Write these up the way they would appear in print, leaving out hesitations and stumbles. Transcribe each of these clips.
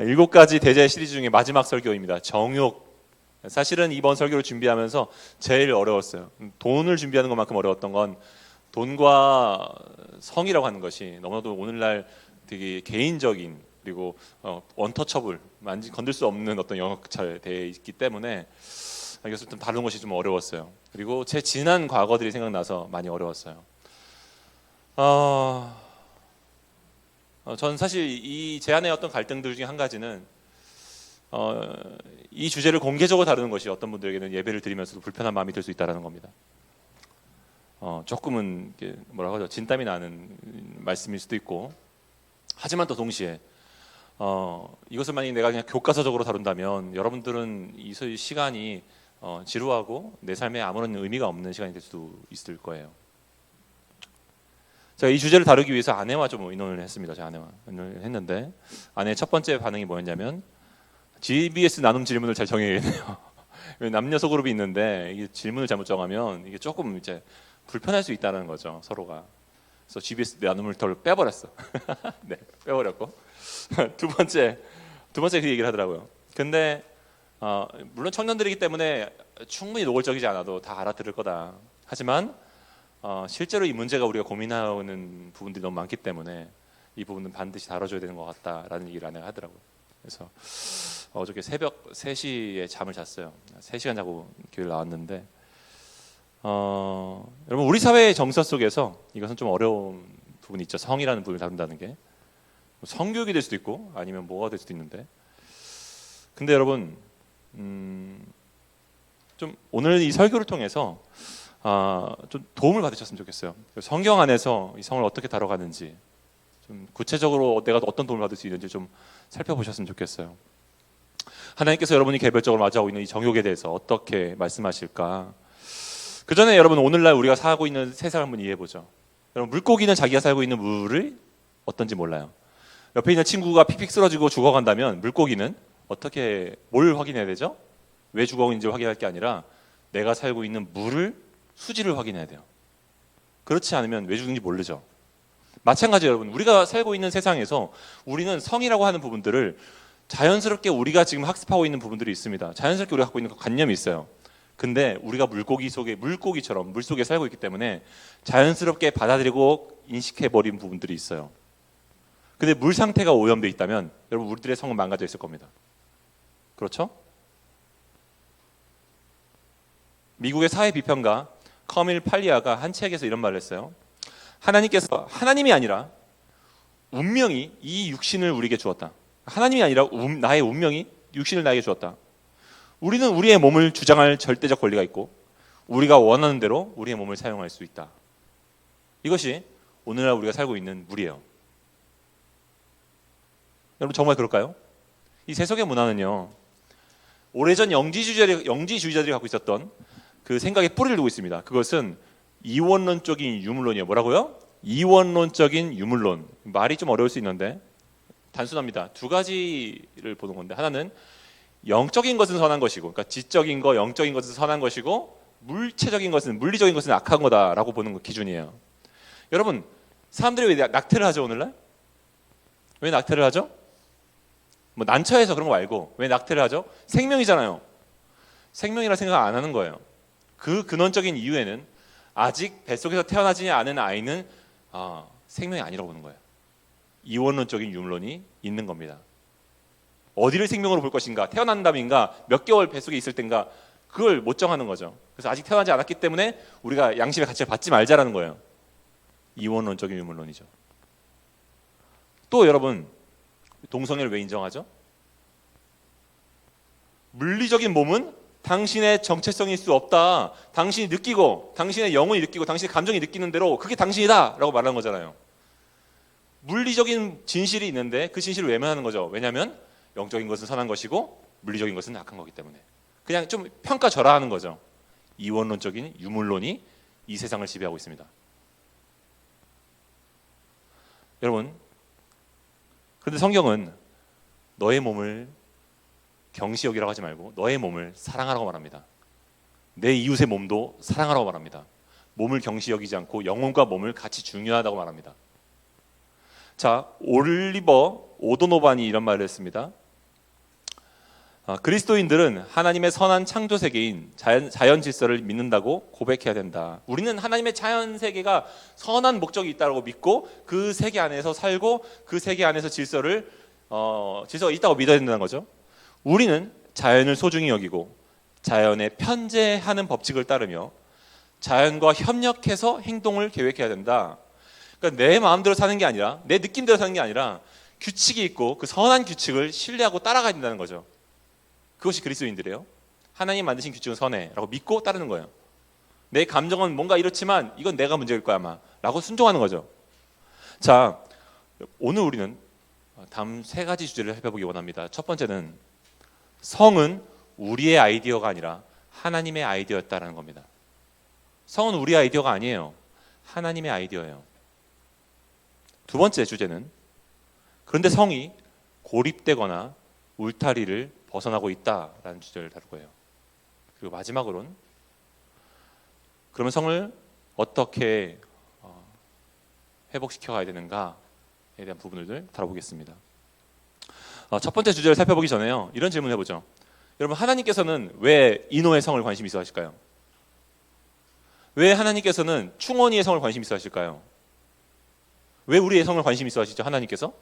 일곱 가지 대제 시리즈 중에 마지막 설교입니다. 정욕. 사실은 이번 설교를 준비하면서 제일 어려웠어요. 돈을 준비하는 것만큼 어려웠던 건 돈과 성이라고 하는 것이 너무나도 오늘날 되게 개인적인 그리고 언터처블, 건들 수 없는 어떤 영역에 되어 있기 때문에 이것을 좀 다루는 것이 좀 어려웠어요. 그리고 제 지난 과거들이 생각나서 많이 어려웠어요. 저는 사실 이 제 안의 어떤 갈등들 중에 한 가지는 이 주제를 공개적으로 다루는 것이 어떤 분들에게는 예배를 드리면서도 불편한 마음이 들 수 있다는 겁니다. 조금은 뭐라고 하죠? 진땀이 나는 말씀일 수도 있고, 하지만 또 동시에 이것을 만약 내가 그냥 교과서적으로 다룬다면 여러분들은 이 시간이 지루하고 내 삶에 아무런 의미가 없는 시간이 될 수도 있을 거예요. 제가 이 주제를 다루기 위해서 아내와 좀 의논을 했습니다. 제 아내와 의논을 했는데 아내의 첫 번째 반응이 뭐였냐면 GBS 나눔 질문을 잘 정해야겠네요. 남녀 소그룹이 있는데 이게 질문을 잘못 정하면 이게 조금 이제 불편할 수 있다는 거죠, 서로가. 그래서 GBS 나눔을 덜 빼버렸어. 네, 빼버렸고 두 번째 그 얘기를 하더라고요. 근데 물론 청년들이기 때문에 충분히 노골적이지 않아도 다 알아들을 거다. 하지만 실제로 이 문제가 우리가 고민하는 부분들이 너무 많기 때문에 이 부분은 반드시 다뤄줘야 되는 것 같다라는 얘기를 아내가 하더라고요. 그래서 어저께 새벽 3시에 잠을 잤어요. 3시간 자고 교회를 나왔는데 여러분 우리 사회의 정서 속에서 이것은 좀 어려운 부분이 있죠. 성이라는 부분을 다룬다는 게 성교육이 될 수도 있고 아니면 뭐가 될 수도 있는데, 근데 여러분 좀 오늘 이 설교를 통해서 좀 도움을 받으셨으면 좋겠어요. 성경 안에서 이 성을 어떻게 다뤄가는지 좀 구체적으로 내가 어떤 도움을 받을 수 있는지 좀 살펴보셨으면 좋겠어요. 하나님께서 여러분이 개별적으로 맞이하고 있는 이 정욕에 대해서 어떻게 말씀하실까? 그 전에 여러분 오늘날 우리가 살고 있는 세상을 한번 이해해보죠. 여러분 물고기는 자기가 살고 있는 물을 어떤지 몰라요. 옆에 있는 친구가 픽픽 쓰러지고 죽어간다면 물고기는 어떻게 뭘 확인해야 되죠? 왜 죽어있는지 확인할 게 아니라 내가 살고 있는 물을 수질을 확인해야 돼요. 그렇지 않으면 왜 죽는지 모르죠. 마찬가지로 여러분 우리가 살고 있는 세상에서 우리는 성이라고 하는 부분들을 자연스럽게 우리가 지금 학습하고 있는 부분들이 있습니다. 자연스럽게 우리가 갖고 있는 관념이 있어요. 근데 우리가 물고기처럼 물속에 살고 있기 때문에 자연스럽게 받아들이고 인식해버린 부분들이 있어요. 근데 물 상태가 오염되어 있다면 여러분 우리들의 성은 망가져 있을 겁니다. 그렇죠? 미국의 사회 비평가 커밀 팔리아가 한 책에서 이런 말을 했어요. 하나님께서 하나님이 아니라 운명이 이 육신을 우리에게 주었다. 하나님이 아니라 나의 운명이 육신을 나에게 주었다. 우리는 우리의 몸을 주장할 절대적 권리가 있고 우리가 원하는 대로 우리의 몸을 사용할 수 있다. 이것이 오늘날 우리가 살고 있는 물이에요. 여러분 정말 그럴까요? 이 세속의 문화는요, 오래전 영지주의자들이 갖고 있었던 그 생각에 뿌리를 두고 있습니다. 그것은 이원론적인 유물론이에요. 뭐라고요? 이원론적인 유물론. 말이 좀 어려울 수 있는데 단순합니다. 두 가지를 보는 건데, 하나는 영적인 것은 선한 것이고, 그러니까 지적인 거, 영적인 것은 선한 것이고, 물체적인 것은, 물리적인 것은 악한 거다라고 보는 거 기준이에요. 여러분, 사람들이 왜 낙태를 하죠, 오늘날? 왜 낙태를 하죠? 뭐 난처해서 그런 거 말고 왜 낙태를 하죠? 생명이잖아요. 생명이라 생각 안 하는 거예요. 그 근원적인 이유에는 아직 뱃속에서 태어나지 않은 아이는 생명이 아니라고 보는 거예요. 이원론적인 유물론이 있는 겁니다. 어디를 생명으로 볼 것인가, 태어난다면가 몇 개월 뱃속에 있을 땐가, 그걸 못 정하는 거죠. 그래서 아직 태어나지 않았기 때문에 우리가 양심의 가치를 받지 말자라는 거예요. 이원론적인 유물론이죠. 또 여러분, 동성애를 왜 인정하죠? 물리적인 몸은 당신의 정체성일 수 없다. 당신이 느끼고, 당신의 영혼이 느끼고, 당신의 감정이 느끼는 대로 그게 당신이다 라고 말하는 거잖아요. 물리적인 진실이 있는데 그 진실을 외면하는 거죠. 왜냐하면 영적인 것은 선한 것이고 물리적인 것은 악한 거기 때문에. 그냥 좀 평가절하하는 거죠. 이원론적인 유물론이 이 세상을 지배하고 있습니다. 여러분, 그런데 성경은 너의 몸을 경시 여기라고 하지 말고 너의 몸을 사랑하라고 말합니다. 내 이웃의 몸도 사랑하라고 말합니다. 몸을 경시 여기지 않고 영혼과 몸을 같이 중요하다고 말합니다. 자, 올리버 오도노반이 이런 말을 했습니다. 그리스도인들은 하나님의 선한 창조 세계인 자연 질서를 믿는다고 고백해야 된다. 우리는 하나님의 자연 세계가 선한 목적이 있다고 믿고 그 세계 안에서 살고 그 세계 안에서 질서가 있다고 믿어야 된다는 거죠. 우리는 자연을 소중히 여기고 자연에 편재하는 법칙을 따르며 자연과 협력해서 행동을 계획해야 된다. 그러니까 내 마음대로 사는 게 아니라 내 느낌대로 사는 게 아니라 규칙이 있고 그 선한 규칙을 신뢰하고 따라가야 된다는 거죠. 그것이 그리스도인들이에요. 하나님 만드신 규칙은 선해라고 믿고 따르는 거예요. 내 감정은 뭔가 이렇지만 이건 내가 문제일 거야 아마 라고 순종하는 거죠. 자, 오늘 우리는 다음 세 가지 주제를 살펴보기 원합니다. 첫 번째는 성은 우리의 아이디어가 아니라 하나님의 아이디어였다라는 겁니다. 성은 우리 아이디어가 아니에요. 하나님의 아이디어예요. 두 번째 주제는 그런데 성이 고립되거나 울타리를 벗어나고 있다라는 주제를 다룰 거예요. 그리고 마지막으로는 그러면 성을 어떻게 회복시켜 가야 되는가에 대한 부분을 다뤄보겠습니다. 첫 번째 주제를 살펴보기 전에요. 이런 질문을 해보죠. 여러분, 하나님께서는 왜 이노의 성을 관심 있어 하실까요? 왜 하나님께서는 충원이의 성을 관심 있어 하실까요? 왜 우리의 성을 관심 있어 하시죠? 하나님께서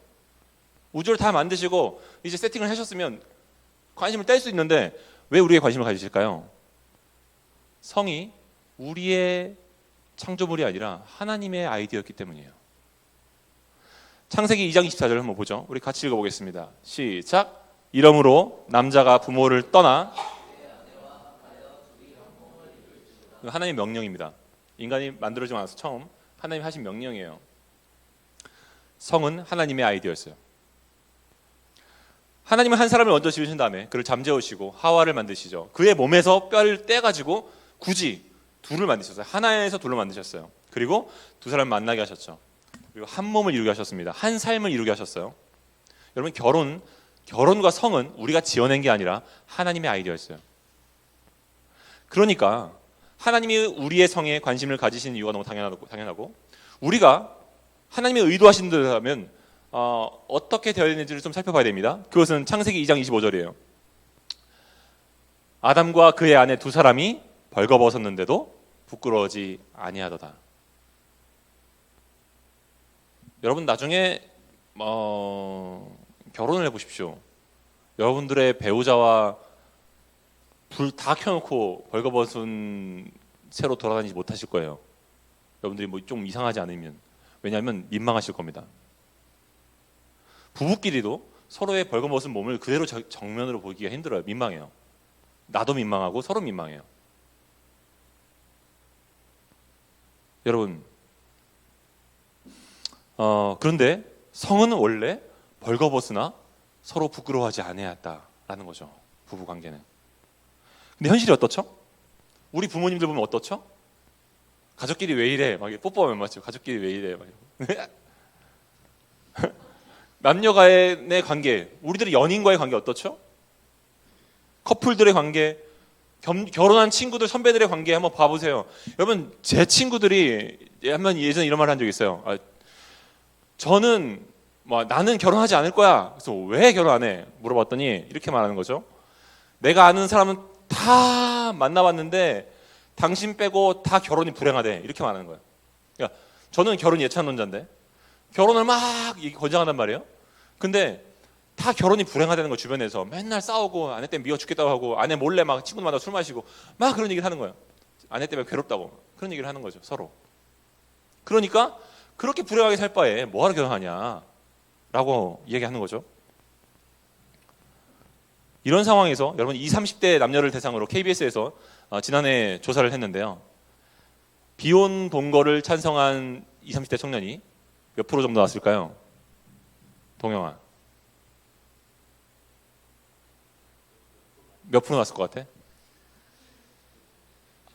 우주를 다 만드시고 이제 세팅을 하셨으면 관심을 뗄 수 있는데 왜 우리의 관심을 가지실까요? 성이 우리의 창조물이 아니라 하나님의 아이디어였기 때문이에요. 창세기 2장 24절을 한번 보죠. 우리 같이 읽어보겠습니다. 시작. 이러므로 남자가 부모를 떠나, 하나님의 명령입니다. 인간이 만들어지고 나서 처음 하나님이 하신 명령이에요. 성은 하나님의 아이디어였어요. 하나님은 한 사람을 먼저 지으신 다음에 그를 잠재우시고 하와를 만드시죠. 그의 몸에서 뼈를 떼가지고 굳이 둘을 만드셨어요. 하나에서 둘로 만드셨어요. 그리고 두 사람을 만나게 하셨죠. 그리고 한 몸을 이루게 하셨습니다. 한 삶을 이루게 하셨어요. 여러분, 결혼과 성은 우리가 지어낸 게 아니라 하나님의 아이디어였어요. 그러니까 하나님이 우리의 성에 관심을 가지신 이유가 너무 당연하고 우리가 하나님의 의도하신 대로라면 어떻게 되어 있는지를 좀 살펴봐야 됩니다. 그것은 창세기 2장 25절이에요. 아담과 그의 아내 두 사람이 벌거벗었는데도 부끄러워하지 아니하더다. 여러분, 나중에 결혼을 해보십시오. 여러분들의 배우자와 불 다 켜놓고 벌거벗은 채로 돌아다니지 못하실 거예요. 여러분들이 뭐 좀 이상하지 않으면. 왜냐하면 민망하실 겁니다. 부부끼리도 서로의 벌거벗은 몸을 그대로 정면으로 보기가 힘들어요. 민망해요. 나도 민망하고 서로 민망해요. 여러분, 그런데 성은 원래 벌거벗으나 서로 부끄러워하지 않아야했다라는 거죠. 부부 관계는. 근데 현실이 어떻죠? 우리 부모님들 보면 어떻죠? 가족끼리 왜 이래? 막 뽀뽀하면 맞죠? 가족끼리 왜 이래? 막 남녀 간의 관계, 우리들의 연인과의 관계 어떻죠? 커플들의 관계, 결혼한 친구들, 선배들의 관계 한번 봐보세요. 여러분, 제 친구들이 한번 예전에 이런 말을 한 적이 있어요. 저는 나는 결혼하지 않을 거야. 그래서 왜 결혼 안 해? 물어봤더니 이렇게 말하는 거죠. 내가 아는 사람은 다 만나봤는데 당신 빼고 다 결혼이 불행하대. 이렇게 말하는 거예요. 그러니까 저는 결혼 예찬론자인데 결혼을 막 권장한단 말이에요. 근데 다 결혼이 불행하다는 거 주변에서 맨날 싸우고 아내 때문에 미워 죽겠다고 하고 아내 몰래 막 친구들 만나서 술 마시고 막 그런 얘기를 하는 거예요. 아내 때문에 괴롭다고 그런 얘기를 하는 거죠, 서로. 그러니까 그렇게 불행하게 살 바에 뭐하러 결혼하냐 라고 얘기하는 거죠. 이런 상황에서 여러분 20, 30대 남녀를 대상으로 KBS에서 지난해 조사를 했는데요. 비혼 동거를 찬성한 20, 30대 청년이 몇 프로 정도 나왔을까요? 동영아, 몇 프로 나왔을 것 같아?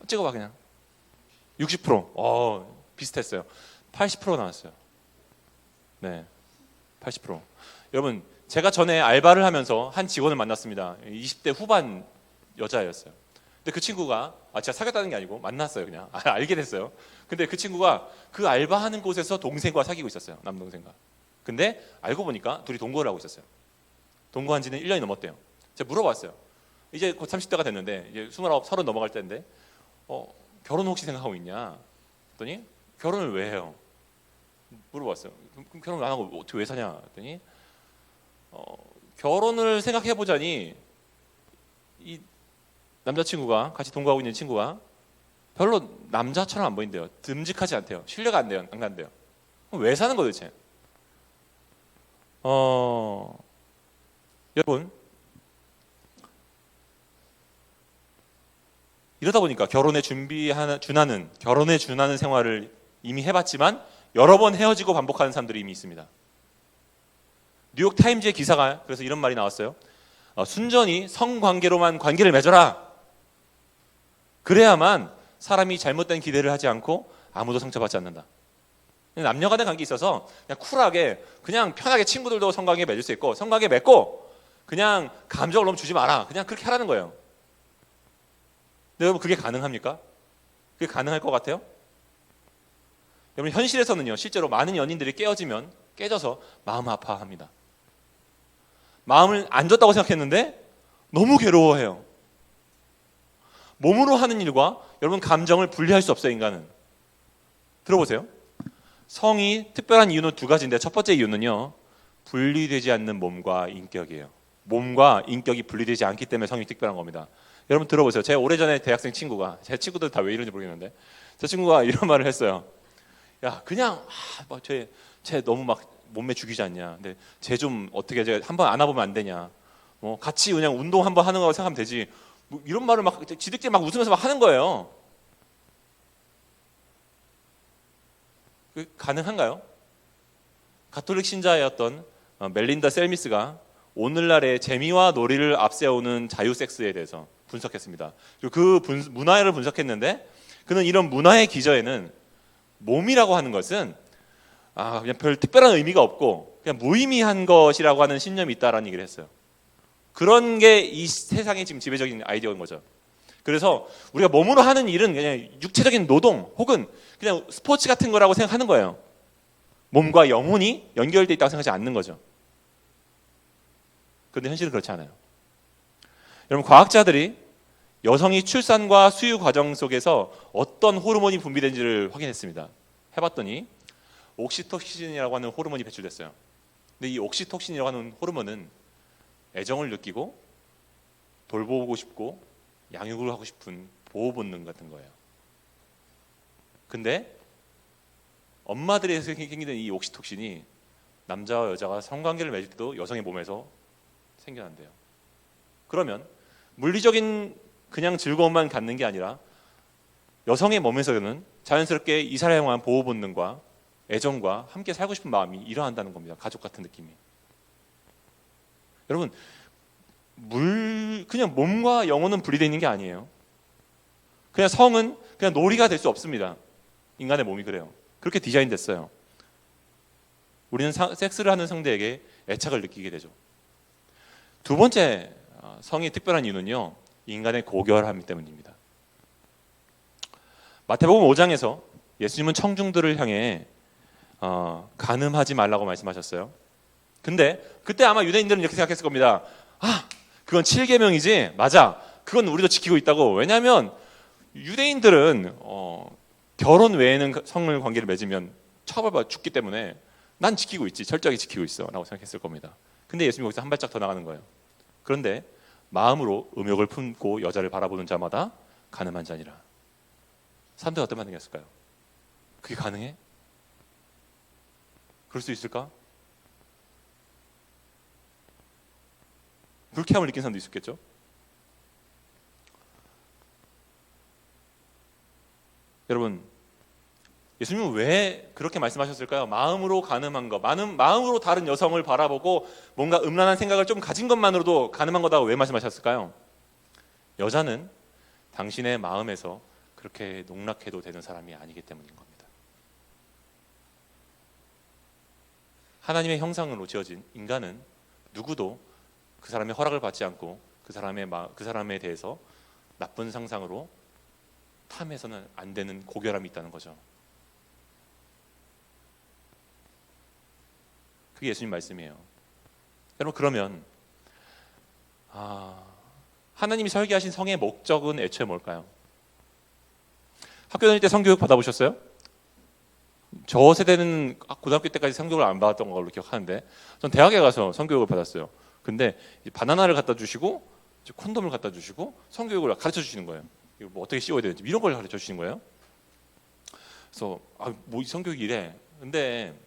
찍어봐 그냥. 60%. 비슷했어요. 80% 나왔어요. 네, 80%. 여러분, 제가 전에 알바를 하면서 한 직원을 만났습니다. 20대 후반 여자였어요. 근데 그 친구가 제가 사귀었다는 게 아니고 만났어요. 그냥 알게 됐어요. 근데 그 친구가 그 알바하는 곳에서 동생과 사귀고 있었어요. 남동생과. 근데 알고 보니까 둘이 동거를 하고 있었어요. 동거한 지는 1년이 넘었대요. 제가 물어봤어요. 이제 곧 30대가 됐는데 이제 29, 30 넘어갈 때인데 결혼 혹시 생각하고 있냐? 했더니 결혼을 왜 해요? 물어봤어요. 그럼 결혼 안 하고 어떻게 왜 사냐? 했더니 결혼을 생각해 보자니 이 남자친구가 같이 동거하고 있는 친구가 별로 남자처럼 안 보인대요. 듬직하지 않대요. 신뢰가 안 돼요. 안 간대요. 그럼 왜 사는 거예요, 도대체? 여러분 이러다 보니까 결혼에 준하는 생활을 이미 해봤지만 여러 번 헤어지고 반복하는 사람들이 이미 있습니다. 뉴욕 타임즈의 기사가 그래서 이런 말이 나왔어요. 순전히 성관계로만 관계를 맺어라. 그래야만 사람이 잘못된 기대를 하지 않고 아무도 상처받지 않는다. 남녀간의 관계에 있어서 그냥 쿨하게 그냥 편하게 친구들도 성관계 맺을 수 있고 성관계 맺고 그냥 감정을 너무 주지 마라. 그냥 그렇게 하라는 거예요. 근데 여러분 그게 가능합니까? 그게 가능할 것 같아요? 여러분 현실에서는요 실제로 많은 연인들이 깨져서 마음 아파합니다. 마음을 안 줬다고 생각했는데 너무 괴로워해요. 몸으로 하는 일과 여러분 감정을 분리할 수 없어요. 인간은. 들어보세요. 성이 특별한 이유는 두 가지인데 첫 번째 이유는요 분리되지 않는 몸과 인격이에요. 몸과 인격이 분리되지 않기 때문에 성이 특별한 겁니다. 여러분 들어보세요. 제 오래전에 대학생 친구가 제 친구들 다 왜 이런지 모르겠는데 제 친구가 이런 말을 했어요. 야 그냥 쟤 너무 막 몸매 죽이지 않냐. 근데 쟤 좀 어떻게 쟤 한번 안아보면 안 되냐. 같이 그냥 운동 한번 하는 거라고 생각하면 되지. 뭐 이런 말을 막 지들끼리 막 웃으면서 막 하는 거예요. 가능한가요? 가톨릭 신자였던 멜린다 셀미스가 오늘날의 재미와 놀이를 앞세우는 자유 섹스에 대해서 분석했습니다. 그리고 그 문화를 분석했는데 그는 이런 문화의 기저에는 몸이라고 하는 것은 그냥 별 특별한 의미가 없고 그냥 무의미한 것이라고 하는 신념이 있다라는 얘기를 했어요. 그런 게 이 세상의 지금 지배적인 아이디어인 거죠. 그래서 우리가 몸으로 하는 일은 그냥 육체적인 노동 혹은 그냥 스포츠 같은 거라고 생각하는 거예요. 몸과 영혼이 연결되어 있다고 생각하지 않는 거죠. 그런데 현실은 그렇지 않아요. 여러분 과학자들이 여성이 출산과 수유 과정 속에서 어떤 호르몬이 분비되는지를 확인했습니다. 해봤더니 옥시토신이라고 하는 호르몬이 배출됐어요. 근데 이 옥시토신이라고 하는 호르몬은 애정을 느끼고 돌보고 싶고 양육을 하고 싶은 보호 본능 같은 거예요. 근데 엄마들에서 생기는 이 옥시토신이 남자와 여자가 성관계를 맺을 때도 여성의 몸에서 생겨난대요. 그러면 물리적인 그냥 즐거움만 갖는 게 아니라 여성의 몸에서는 자연스럽게 이 사람에 대한 보호 본능과 애정과 함께 살고 싶은 마음이 일어난다는 겁니다. 가족 같은 느낌이. 여러분 그냥 몸과 영혼은 분리되어 있는 게 아니에요. 그냥 성은 그냥 놀이가 될 수 없습니다. 인간의 몸이 그래요. 그렇게 디자인됐어요. 우리는 섹스를 하는 상대에게 애착을 느끼게 되죠. 두 번째 성이 특별한 이유는요. 인간의 고결함 때문입니다. 마태복음 5장에서 예수님은 청중들을 향해 간음하지 말라고 말씀하셨어요. 근데 그때 아마 유대인들은 이렇게 생각했을 겁니다. 그건 7계명이지. 맞아. 그건 우리도 지키고 있다고. 왜냐하면 유대인들은 결혼 외에는 성을 관계를 맺으면 처벌받아 죽기 때문에 난 지키고 있지. 철저하게 지키고 있어 라고 생각했을 겁니다. 근데 예수님이 여기서 한 발짝 더 나가는 거예요. 그런데 마음으로 음욕을 품고 여자를 바라보는 자마다 간음한 자니라. 사람들이 어떤 반응이었을까요? 그게 가능해? 그럴 수 있을까? 불쾌함을 느낀 사람도 있었겠죠? 여러분 예수님은 왜 그렇게 말씀하셨을까요? 마음으로 간음한 것, 마음으로 다른 여성을 바라보고 뭔가 음란한 생각을 좀 가진 것만으로도 간음한 거다고 왜 말씀하셨을까요? 여자는 당신의 마음에서 그렇게 농락해도 되는 사람이 아니기 때문인 겁니다. 하나님의 형상으로 지어진 인간은 누구도 그 사람의 허락을 받지 않고 그 사람에 대해서 나쁜 상상으로 탐해서는 안 되는 고결함이 있다는 거죠. 그게 예수님 말씀이에요. 여러분 그러면 하나님이 설계하신 성의 목적은 애초에 뭘까요? 학교 다닐 때 성교육 받아보셨어요? 저 세대는 고등학교 때까지 성교육을 안 받았던 걸로 기억하는데 전 대학에 가서 성교육을 받았어요. 근데 바나나를 갖다 주시고 콘돔을 갖다 주시고 성교육을 가르쳐 주시는 거예요. 이거 뭐 어떻게 씌워야 되는지 이런 걸 가르쳐 주시는 거예요. 그래서 뭐 성교육이 이래. 근데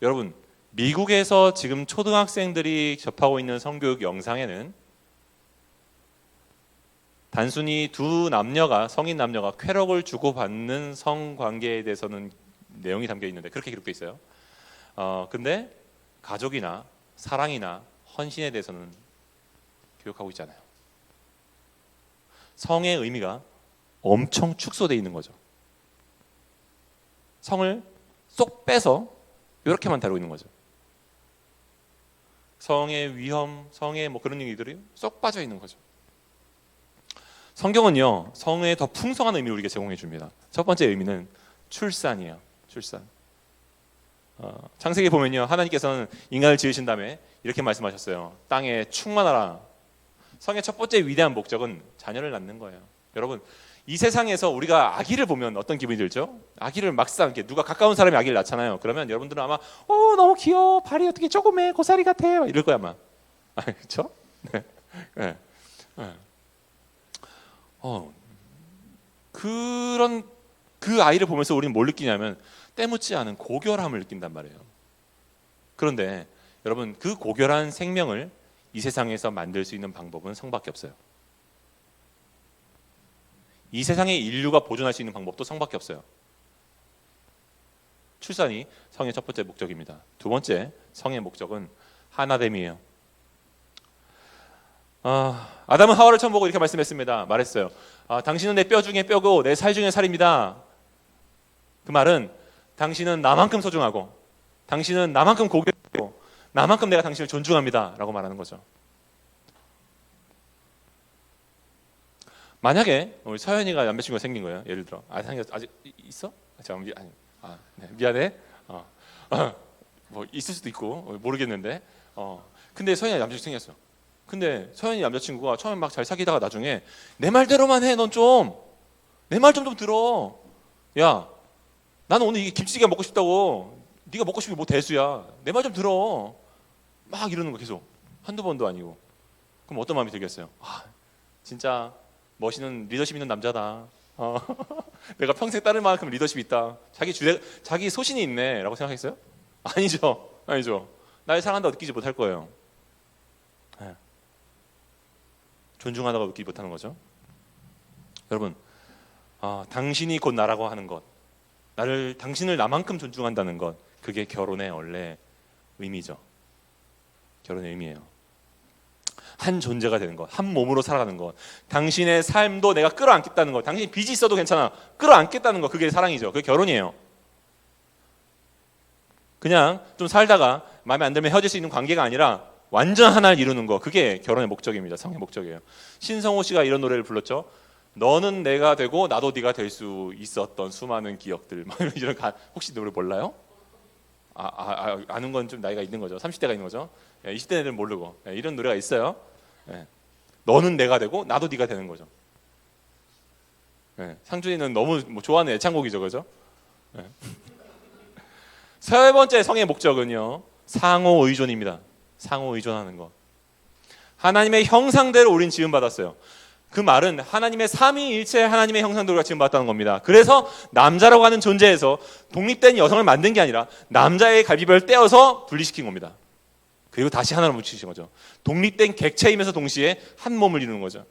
여러분 미국에서 지금 초등학생들이 접하고 있는 성교육 영상에는 단순히 두 남녀가 성인 남녀가 쾌락을 주고받는 성관계에 대해서는 내용이 담겨 있는데 그렇게 기록돼 있어요. 근데 가족이나 사랑이나 헌신에 대해서는 교육하고 있잖아요. 성의 의미가 엄청 축소되어 있는 거죠. 성을 쏙 빼서 이렇게만 다루고 있는 거죠. 성의 위험, 성의 뭐 그런 얘기들이 쏙 빠져 있는 거죠. 성경은요, 성의 더 풍성한 의미를 우리에게 제공해 줍니다. 첫 번째 의미는 출산이에요. 출산. 창세기 보면요, 하나님께서는 인간을 지으신 다음에 이렇게 말씀하셨어요. 땅에 충만하라. 성의 첫 번째 위대한 목적은 자녀를 낳는 거예요. 여러분, 이 세상에서 우리가 아기를 보면 어떤 기분이 들죠? 아기를 막상 이렇게 누가 가까운 사람이 아기를 낳잖아요. 그러면 여러분들은 아마 너무 귀여워, 발이 어떻게 조그매, 고사리 같아, 이럴 거야 아마. 그렇죠? 네. 네. 네. 그런 그 아이를 보면서 우리는 뭘 느끼냐면 때묻지 않은 고결함을 느낀단 말이에요. 그런데 여러분 그 고결한 생명을 이 세상에서 만들 수 있는 방법은 성밖에 없어요. 이 세상의 인류가 보존할 수 있는 방법도 성밖에 없어요. 출산이 성의 첫 번째 목적입니다. 두 번째 성의 목적은 하나됨이에요. 아담은 하와를 처음 보고 이렇게 말씀했습니다. 말했어요. 당신은 내 뼈 중에 뼈고 내 살 중에 살입니다. 그 말은 당신은 나만큼 소중하고 당신은 나만큼 고귀하고 나만큼 내가 당신을 존중합니다 라고 말하는 거죠. 만약에 우리 서연이가 남자친구가 생긴 거예요. 예를 들어 아직 있어? 네, 미안해. 뭐 있을 수도 있고 모르겠는데 근데 서연이가 남자친구 생겼어. 근데 서연이 남자친구가 처음에 막 잘 사귀다가 나중에 내 말대로만 해. 넌 좀 내 말 좀 들어. 야, 나는 오늘 이게 김치찌개 먹고 싶다고. 네가 먹고 싶은 게 뭐 대수야. 내 말 좀 들어. 막 이러는 거 계속. 한두 번도 아니고. 그럼 어떤 마음이 들겠어요? 진짜 멋있는 리더십 있는 남자다. 내가 평생 따를 만큼 리더십이 있다. 자기 소신이 있네 라고 생각했어요? 아니죠. 날 사랑한다고 느끼지 못할 거예요. 네. 존중하다고 느끼지 못하는 거죠. 여러분, 당신이 곧 나라고 하는 것, 당신을 나만큼 존중한다는 것, 그게 결혼의 원래 의미죠. 결혼의 의미예요. 한 존재가 되는 것, 한 몸으로 살아가는 것, 당신의 삶도 내가 끌어안겠다는 것, 당신이 빚이 있어도 괜찮아, 끌어안겠다는 것, 그게 사랑이죠. 그게 결혼이에요. 그냥 좀 살다가 마음에 안 들면 헤어질 수 있는 관계가 아니라 완전 하나를 이루는 거, 그게 결혼의 목적입니다. 성의 목적이에요. 신성호 씨가 이런 노래를 불렀죠. 너는 내가 되고 나도 네가 될 수 있었던 수많은 기억들. 이런 혹시 노래 몰라요? 아는 건 좀 나이가 있는 거죠. 30대가 있는 거죠. 20대 애들은 모르고 이런 노래가 있어요. 너는 내가 되고 나도 네가 되는 거죠. 상준이는 너무 좋아하는 애창곡이죠, 그죠? 세 번째 성의 목적은요, 상호 의존입니다. 상호 의존하는 것. 하나님의 형상대로 우린 지음받았어요. 그 말은 하나님의 삼위일체 하나님의 형상대로 지음받았다는 겁니다. 그래서 남자라고 하는 존재에서 독립된 여성을 만든 게 아니라 남자의 갈비뼈를 떼어서 분리시킨 겁니다. 그리고 다시 하나로 뭉치신 거죠. 독립된 객체이면서 동시에 한 몸을 이루는 거죠.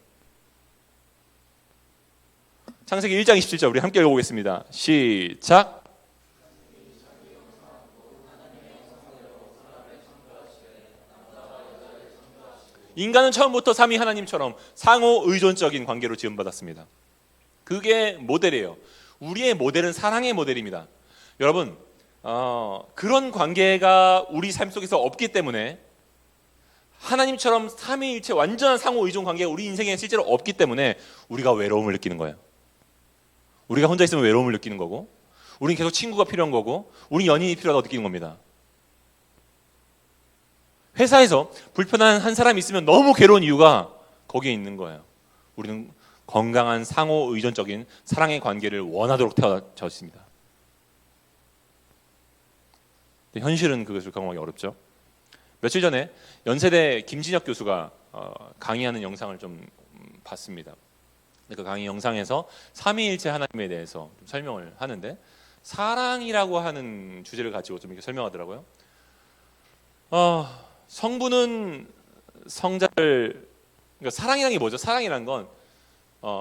창세기 1장 27절 우리 함께 읽어보겠습니다. 시작. 인간은 처음부터 삼위 하나님처럼 상호 의존적인 관계로 지음받았습니다. 그게 모델이에요. 우리의 모델은 사랑의 모델입니다. 여러분, 그런 관계가 우리 삶 속에서 없기 때문에, 하나님처럼 삼위일체 완전한 상호 의존 관계가 우리 인생에 실제로 없기 때문에 우리가 외로움을 느끼는 거예요. 우리가 혼자 있으면 외로움을 느끼는 거고, 우리는 계속 친구가 필요한 거고, 우리 연인이 필요하다고 느끼는 겁니다. 회사에서 불편한 한 사람이 있으면 너무 괴로운 이유가 거기에 있는 거예요. 우리는 건강한 상호 의존적인 사랑의 관계를 원하도록 태어났습니다. 현실은 그것을 경험하기 어렵죠. 며칠 전에 연세대 김진혁 교수가 강의하는 영상을 좀 봤습니다. 그 강의 영상에서 삼위일체 하나님에 대해서 좀 설명을 하는데, 사랑이라고 하는 주제를 가지고 좀 이렇게 설명하더라고요. 성부는 성자를, 그러니까 사랑이라는 게 뭐죠? 사랑이라는 건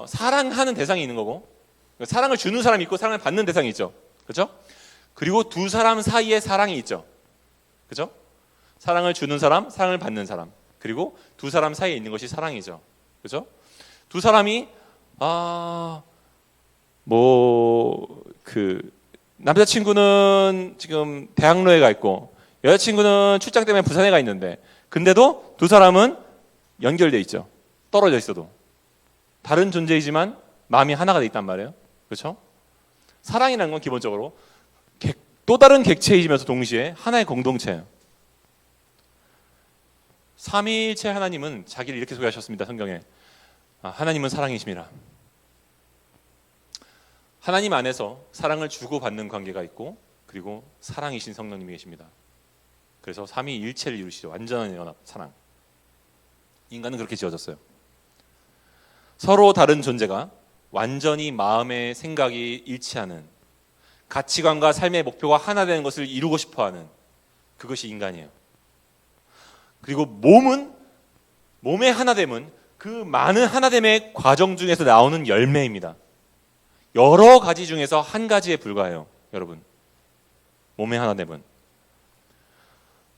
사랑하는 대상이 있는 거고, 그러니까 사랑을 주는 사람이 있고 사랑을 받는 대상이 있죠. 그렇죠? 그리고 두 사람 사이에 사랑이 있죠. 그렇죠? 사랑을 주는 사람, 사랑을 받는 사람, 그리고 두 사람 사이에 있는 것이 사랑이죠. 그렇죠? 두 사람이 남자친구는 지금 대학로에 가 있고 여자친구는 출장 때문에 부산에 가 있는데, 근데도 두 사람은 연결돼 있죠. 떨어져 있어도 다른 존재이지만 마음이 하나가 돼 있단 말이에요. 그렇죠? 사랑이라는 건 기본적으로 또 다른 객체이면서 동시에 하나의 공동체예요. 삼위일체 하나님은 자기를 이렇게 소개하셨습니다. 성경에 하나님은 사랑이심이라. 하나님 안에서 사랑을 주고받는 관계가 있고, 그리고 사랑이신 성령님이 계십니다. 그래서 삼위일체를 이루시죠. 완전한 연합, 사랑. 인간은 그렇게 지어졌어요. 서로 다른 존재가 완전히 마음의 생각이 일치하는, 가치관과 삶의 목표가 하나 되는 것을 이루고 싶어하는, 그것이 인간이에요. 그리고 몸의 하나됨은 그 많은 하나됨의 과정 중에서 나오는 열매입니다. 여러 가지 중에서 한 가지에 불과해요. 여러분, 몸의 하나됨은.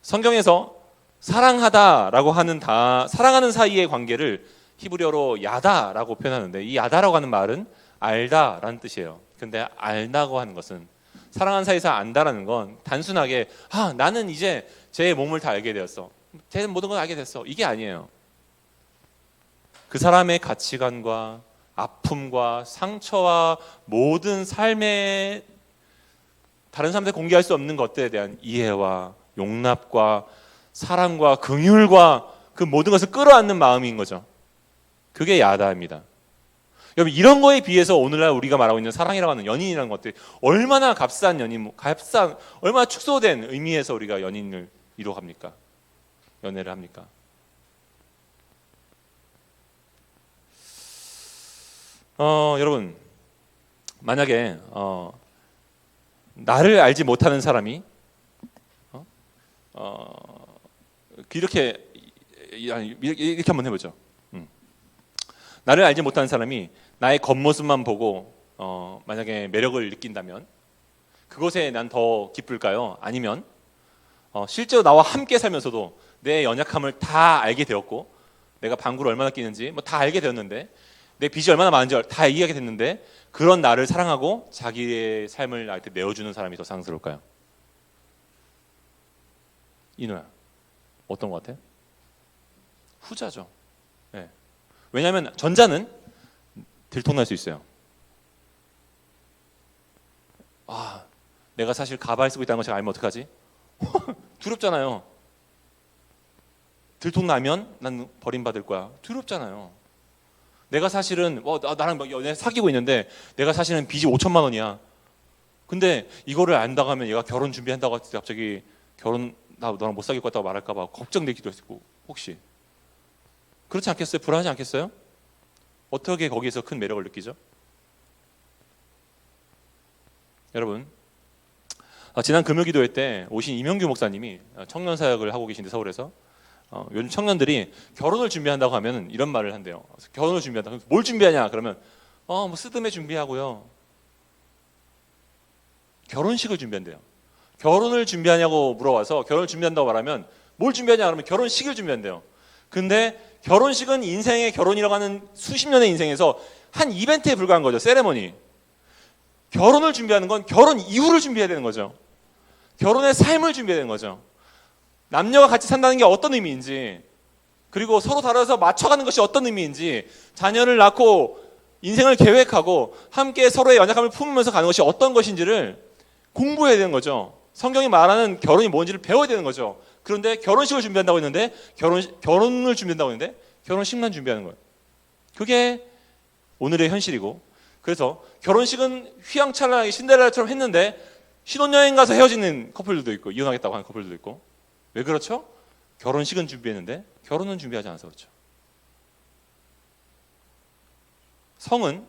성경에서 사랑하다라고 하는 사랑하는 사이의 관계를 히브리어로 야다라고 표현하는데, 이 야다라고 하는 말은 알다라는 뜻이에요. 근데 알다고 하는 것은, 사랑하는 사이에서 안다라는 건 단순하게 나는 이제 제 몸을 다 알게 되었어, 제 모든 걸 알게 됐어, 이게 아니에요. 그 사람의 가치관과 아픔과 상처와 모든 삶의 다른 사람들 공개할 수 없는 것들에 대한 이해와 용납과 사랑과 긍휼과 그 모든 것을 끌어안는 마음인 거죠. 그게 야다입니다. 여러분, 이런 거에 비해서 오늘날 우리가 말하고 있는 사랑이라고 하는 연인이라는 것들이 얼마나 값싼 얼마나 축소된 의미에서 우리가 연인을 이루어갑니까? 연애를 합니까? 여러분, 만약에 나를 알지 못하는 사람이 이렇게 한번 해보죠. 나를 알지 못하는 사람이 나의 겉모습만 보고 만약에 매력을 느낀다면 그것에 난 더 기쁠까요? 아니면 실제로 나와 함께 살면서도 내 연약함을 다 알게 되었고, 내가 방구를 얼마나 끼는지 다 알게 되었는데, 내 빚이 얼마나 많은지 다 이해하게 됐는데, 그런 나를 사랑하고 자기의 삶을 나한테 내어주는 사람이 더 사랑스러울까요? 이누야, 어떤 것 같아? 후자죠. 네. 왜냐하면 전자는 들통날 수 있어요. 내가 사실 가발 쓰고 있다는 걸 제가 알면 어떡하지? 두렵잖아요. 들통나면 난 버림받을 거야. 두렵잖아요. 내가 사실은 나랑 연애 사귀고 있는데 내가 사실은 빚이 5천만 원이야. 근데 이거를 안다고 하면 얘가 결혼 준비한다고 할 때 갑자기 나 너랑 못 사귈 것 같다고 말할까 봐 걱정되기도 했고, 혹시 그렇지 않겠어요? 불안하지 않겠어요? 어떻게 거기에서 큰 매력을 느끼죠? 여러분, 지난 금요기도회 때 오신 이명규 목사님이 청년 사역을 하고 계신데, 서울에서 요즘 청년들이 결혼을 준비한다고 하면 이런 말을 한대요. 결혼을 준비한다. 뭘 준비하냐? 그러면 스드메 준비하고요. 결혼식을 준비한대요. 결혼을 준비하냐고 물어와서 결혼을 준비한다고 말하면 뭘 준비하냐 그러면 결혼식을 준비한대요. 근데 결혼식은 인생의 결혼이라고 하는 수십 년의 인생에서 한 이벤트에 불과한 거죠. 세레머니. 결혼을 준비하는 건 결혼 이후를 준비해야 되는 거죠. 결혼의 삶을 준비해야 되는 거죠. 남녀가 같이 산다는 게 어떤 의미인지, 그리고 서로 다뤄서 맞춰가는 것이 어떤 의미인지, 자녀를 낳고 인생을 계획하고 함께 서로의 연약함을 품으면서 가는 것이 어떤 것인지를 공부해야 되는 거죠. 성경이 말하는 결혼이 뭔지를 배워야 되는 거죠. 그런데 결혼식을 준비한다고 했는데 결혼을 준비한다고 했는데 결혼식만 준비하는 거예요. 그게 오늘의 현실이고, 그래서 결혼식은 휘황찬란하게 신데렐라처럼 했는데 신혼여행 가서 헤어지는 커플들도 있고 이혼하겠다고 하는 커플들도 있고. 왜 그렇죠? 결혼식은 준비했는데 결혼은 준비하지 않아서 그렇죠. 성은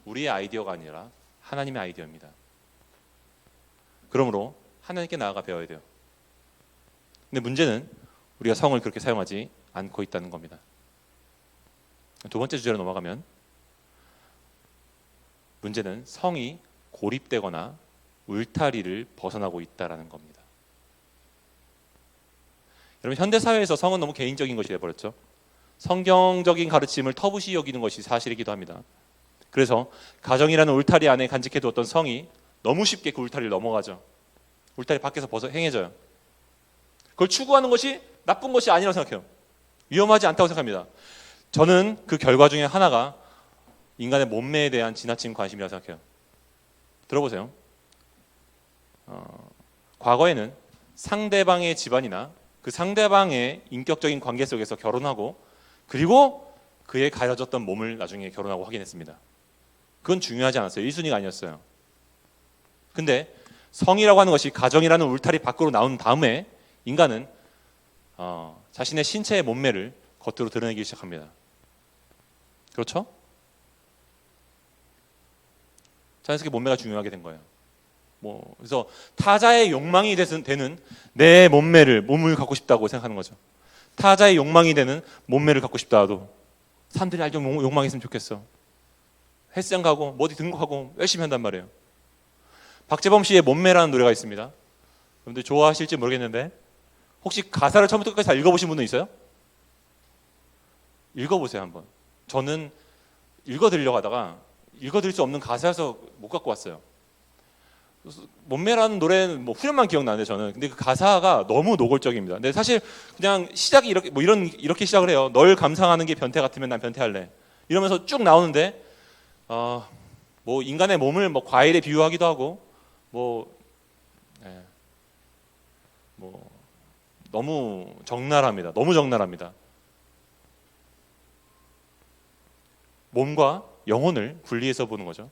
우리의 아이디어가 아니라 하나님의 아이디어입니다. 그러므로 하나님께 나아가 배워야 돼요. 근데 문제는 우리가 성을 그렇게 사용하지 않고 있다는 겁니다. 두 번째 주제로 넘어가면, 문제는 성이 고립되거나 울타리를 벗어나고 있다는 겁니다. 여러분, 현대 사회에서 성은 너무 개인적인 것이 되어버렸죠. 성경적인 가르침을 터부시 여기는 것이 사실이기도 합니다. 그래서 가정이라는 울타리 안에 간직해 두었던 성이 너무 쉽게 그 울타리를 넘어가죠. 울타리 밖에서 벗어 행해져요. 그걸 추구하는 것이 나쁜 것이 아니라고 생각해요. 위험하지 않다고 생각합니다. 저는 그 결과 중에 하나가 인간의 몸매에 대한 지나친 관심이라고 생각해요. 들어보세요. 과거에는 상대방의 집안이나 그 상대방의 인격적인 관계 속에서 결혼하고, 그리고 그의 가려졌던 몸을 나중에 결혼하고 확인했습니다. 그건 중요하지 않았어요. 1순위가 아니었어요. 근데 성이라고 하는 것이 가정이라는 울타리 밖으로 나온 다음에 인간은 자신의 신체의 몸매를 겉으로 드러내기 시작합니다. 그렇죠? 자연스럽게 몸매가 중요하게 된 거예요. 그래서 타자의 욕망이 되는 내 몸을 갖고 싶다고 생각하는 거죠. 타자의 욕망이 되는 몸매를 갖고 싶다도 사람들이 알죠. 욕망이 있으면 좋겠어. 헬스장 가고 뭐 어디 등록하고 열심히 한단 말이에요. 박재범 씨의 몸매라는 노래가 있습니다. 여러분들 좋아하실지 모르겠는데 혹시 가사를 처음부터 끝까지 다 읽어보신 분은 있어요? 읽어보세요 한번. 저는 읽어드리려고 하다가 읽어드릴 수 없는 가사여서 못 갖고 왔어요. 몸매라는 노래는 후렴만 기억나는데 저는, 근데 그 가사가 너무 노골적입니다. 근데 사실 그냥 시작이 이렇게 시작을 해요. 널 감상하는 게 변태 같으면 난 변태할래. 이러면서 쭉 나오는데 인간의 몸을 과일에 비유하기도 하고 너무 적나라합니다. 너무 적나라합니다. 몸과 영혼을 분리해서 보는 거죠.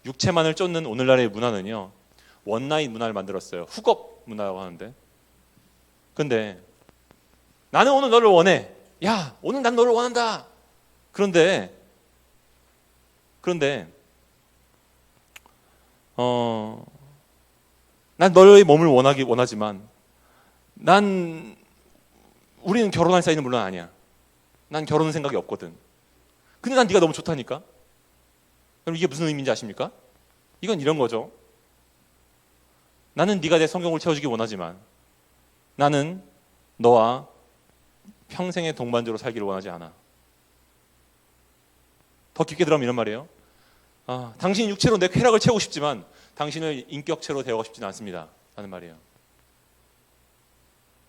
육체만을 쫓는 오늘날의 문화는요, 원나잇 문화를 만들었어요. 훅업 문화라고 하는데, 근데 나는 오늘 너를 원해. 야, 오늘 난 너를 원한다. 그런데 난 너의 몸을 원하지만 우리는 결혼할 사이는 물론 아니야. 난 결혼 생각이 없거든. 근데 난 네가 너무 좋다니까. 그럼 이게 무슨 의미인지 아십니까? 이건 이런 거죠. 나는 네가 내 성경을 채워주기 원하지만 나는 너와 평생의 동반자로 살기를 원하지 않아. 더 깊게 들어가면 이런 말이에요. 당신 육체로 내 쾌락을 채우고 싶지만 당신을 인격체로 대하고 싶지는 않습니다. 라는 말이에요.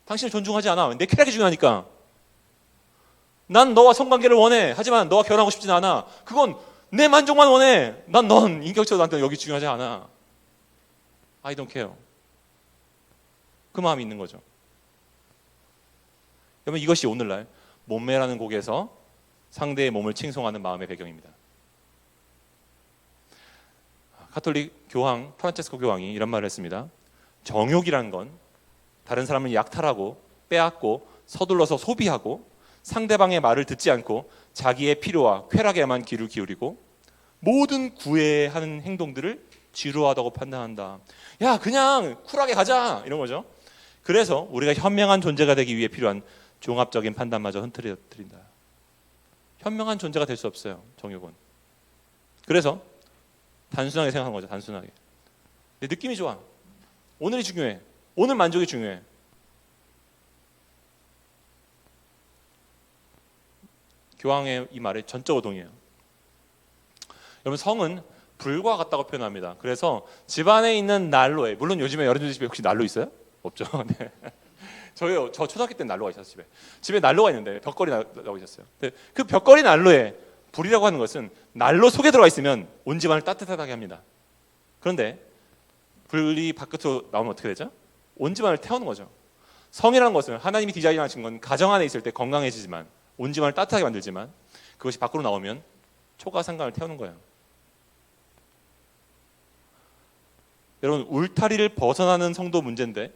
당신을 존중하지 않아. 내 쾌락이 중요하니까. 난 너와 성관계를 원해. 하지만 너와 결혼하고 싶지는 않아. 그건 내 만족만 원해. 넌 인격체로 나한테 여기 중요하지 않아. I don't care. 그 마음이 있는 거죠. 여러분, 이것이 오늘날 몸매라는 곡에서 상대의 몸을 칭송하는 마음의 배경입니다. 가톨릭 교황 프란체스코 교황이 이런 말을 했습니다. 정욕이란 건 다른 사람을 약탈하고 빼앗고 서둘러서 소비하고 상대방의 말을 듣지 않고 자기의 필요와 쾌락에만 귀를 기울이고 모든 구애하는 행동들을 지루하다고 판단한다. 야, 그냥 쿨하게 가자, 이런 거죠. 그래서 우리가 현명한 존재가 되기 위해 필요한 종합적인 판단마저 흐트러뜨린다. 현명한 존재가 될 수 없어요, 정욕은. 그래서 단순하게 생각하는 거죠. 단순하게. 내 느낌이 좋아. 오늘이 중요해. 오늘 만족이 중요해. 교황의 이 말에 전적으로 동의해요. 여러분, 성은 불과 같다고 표현합니다. 그래서 집안에 있는 난로에, 물론 요즘에 여러분들 집에 혹시 난로 있어요? 없죠. 네. 저 초등학교 때는 난로가 있었어요. 집에 난로가 있는데 벽걸이 난로가 있었어요. 그 벽걸이 난로에 불이라고 하는 것은 난로 속에 들어가 있으면 온 집안을 따뜻하게 합니다. 그런데 불이 밖으로 나오면 어떻게 되죠? 온 집안을 태우는 거죠. 성이라는 것은 하나님이 디자인하신 건 가정 안에 있을 때 건강해지지만 온 집안을 따뜻하게 만들지만 그것이 밖으로 나오면 초가상간을 태우는 거예요. 여러분, 울타리를 벗어나는 성도 문제인데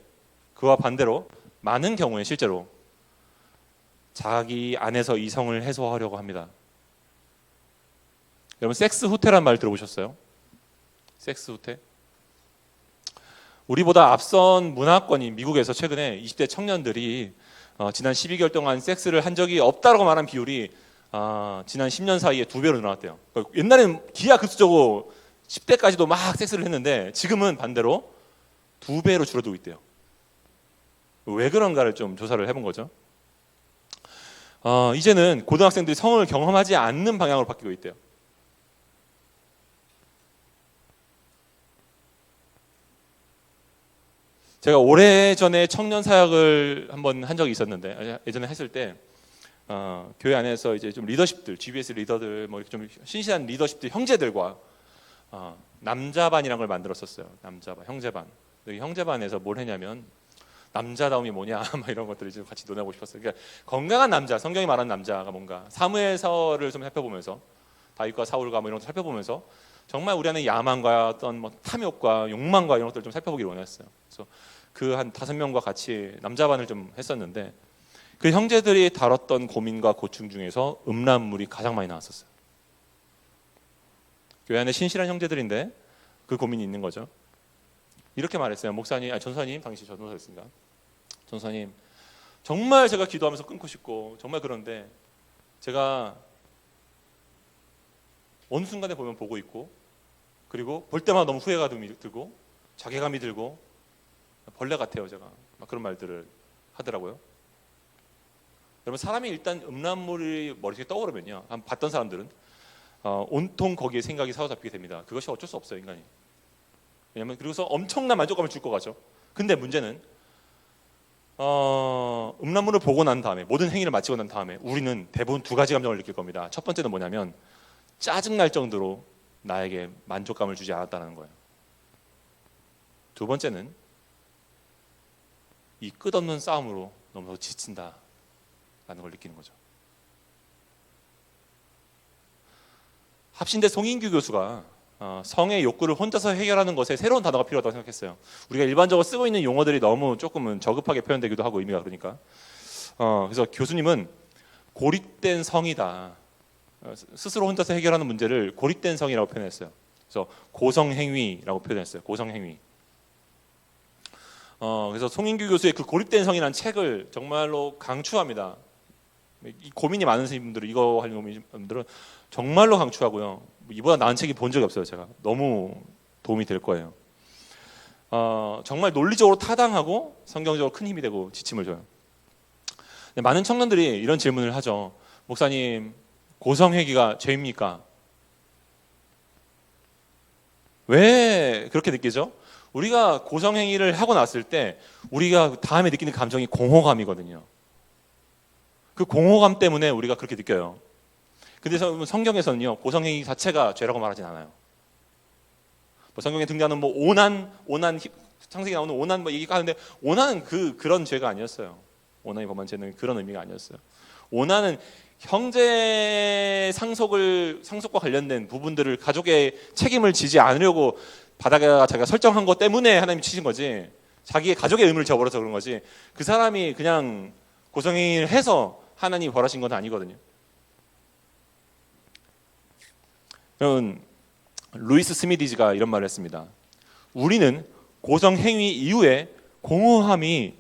그와 반대로 많은 경우에 실제로 자기 안에서 이성을 해소하려고 합니다. 여러분, 섹스 후퇴란 말 들어보셨어요? 섹스 후퇴? 우리보다 앞선 문화권인 미국에서 최근에 20대 청년들이 지난 12개월 동안 섹스를 한 적이 없다라고 말한 비율이 지난 10년 사이에 2배로 늘어났대요. 그러니까 옛날에는 기하급수적으로 10대까지도 막 섹스를 했는데 지금은 반대로 2배로 줄어들고 있대요. 왜 그런가를 좀 조사를 해본 거죠. 이제는 고등학생들이 성을 경험하지 않는 방향으로 바뀌고 있대요. 제가 오래전에 청년 사역을 한번 한 적이 있었는데 예전에 했을 때 교회 안에서 이제 좀 리더십들, GBS 리더들, 뭐 이렇게 좀 신실한 리더십들 형제들과 남자반이라는 걸 만들었었어요. 남자반, 형제반. 여기 형제반에서 뭘 했냐면 남자다움이 뭐냐 막 이런 것들을 좀 같이 논하고 싶었어요. 그러니까 건강한 남자, 성경이 말하는 남자가 뭔가 사무엘서를 좀 살펴보면서 다윗과 사울과 뭐 이런 걸 살펴보면서 정말 우리 안에 야망과 어떤 뭐 탐욕과 욕망과 이런 것들을 좀 살펴보기를 원했어요. 그래서 그 한 5명과 같이 남자반을 좀 했었는데 그 형제들이 다뤘던 고민과 고충 중에서 음란물이 가장 많이 나왔었어요. 교회 안에 신실한 형제들인데 그 고민이 있는 거죠. 이렇게 말했어요. 목사님, 전사님, 당시 전도사였습니다. 전사님, 정말 제가 기도하면서 끊고 싶고 정말 그런데 제가 어느 순간에 보면 보고 있고 그리고 볼 때마다 너무 후회가 들고 자괴감이 들고 벌레 같아요. 제가 막 그런 말들을 하더라고요. 여러분, 사람이 일단 음란물이 머릿속에 떠오르면요, 한 봤던 사람들은 온통 거기에 생각이 사로잡히게 됩니다. 그것이 어쩔 수 없어요, 인간이. 왜냐하면 그래서 엄청난 만족감을 줄 것 같죠. 근데 문제는 음란물을 보고 난 다음에 모든 행위를 마치고 난 다음에 우리는 대부분 2가지 감정을 느낄 겁니다. 첫 번째는 뭐냐면 짜증날 정도로 나에게 만족감을 주지 않았다는 거예요. 두 번째는 이 끝없는 싸움으로 너무 지친다라는 걸 느끼는 거죠. 합신대 송인규 교수가 성의 욕구를 혼자서 해결하는 것에 새로운 단어가 필요하다고 생각했어요. 우리가 일반적으로 쓰고 있는 용어들이 너무 조금은 저급하게 표현되기도 하고 의미가 그러니까 그래서 교수님은 고립된 성이다. 스스로 혼자서 해결하는 문제를 고립된 성이라고 표현했어요. 그래서 고성행위라고 표현했어요. 고성행위. 그래서 송인규 교수의 그 고립된 성이라는 책을 정말로 강추합니다. 이 고민이 많으신 분들은 이거 하는 분들은 정말로 강추하고요. 이보다 나은 책이 본 적이 없어요. 제가 너무 도움이 될 거예요. 정말 논리적으로 타당하고 성경적으로 큰 힘이 되고 지침을 줘요. 많은 청년들이 이런 질문을 하죠. 목사님, 고성회귀가 죄입니까? 왜 그렇게 느끼죠? 우리가 고성행위를 하고 났을 때 우리가 다음에 느끼는 감정이 공허감이거든요. 그 공허감 때문에 우리가 그렇게 느껴요. 근데 성경에서는요, 고성행위 자체가 죄라고 말하진 않아요. 뭐 성경에 등장하는 뭐 오난 창세기 나오는 오난 뭐 얘기가 하는데 오난은 그런 죄가 아니었어요. 오난이 범한 죄는 그런 의미가 아니었어요. 오난은 형제 상속과 관련된 부분들을 가족의 책임을 지지 않으려고 바닥에다가 자기가 설정한 것 때문에 하나님이 치신 거지, 자기의 가족의 의무를 저버려서 그런 거지, 그 사람이 그냥 고성행위를 해서 하나님이 벌하신 건 아니거든요. 여러분, 루이스 스미디즈가 이런 말을 했습니다. 우리는 고성행위 이후에 공허함이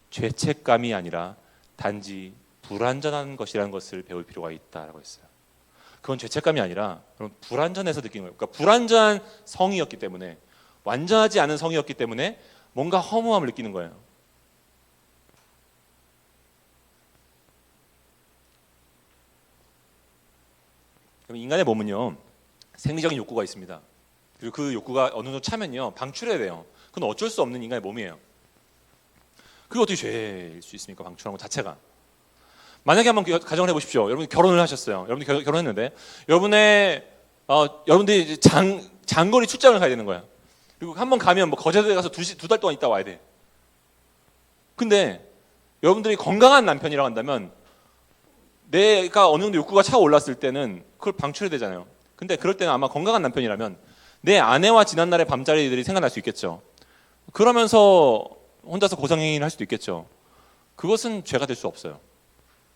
죄책감이 아니라 단지 불완전한 것이라는 것을 배울 필요가 있다라고 했어요. 그건 죄책감이 아니라 불완전해서 느끼는 거예요. 그러니까 불완전한 성이었기 때문에, 완전하지 않은 성이었기 때문에 뭔가 허무함을 느끼는 거예요. 그럼 인간의 몸은요, 생리적인 욕구가 있습니다. 그리고 그 욕구가 어느 정도 차면요, 방출해야 돼요. 그건 어쩔 수 없는 인간의 몸이에요. 그게 어떻게 죄일 수 있습니까? 방출하는 것 자체가. 만약에 한번 가정을 해보십시오. 여러분이 결혼을 하셨어요. 여러분이 결혼했는데 여러분들이 장거리 출장을 가야 되는 거야. 그리고 한번 가면 뭐 거제도에 가서 2달 동안 있다 와야 돼. 근데 여러분들이 건강한 남편이라고 한다면 내가 어느 정도 욕구가 차올랐을 때는 그걸 방출해야 되잖아요. 근데 그럴 때는 아마 건강한 남편이라면 내 아내와 지난날의 밤자리들이 생각날 수 있겠죠. 그러면서 혼자서 고성행위를 할 수도 있겠죠. 그것은 죄가 될 수 없어요.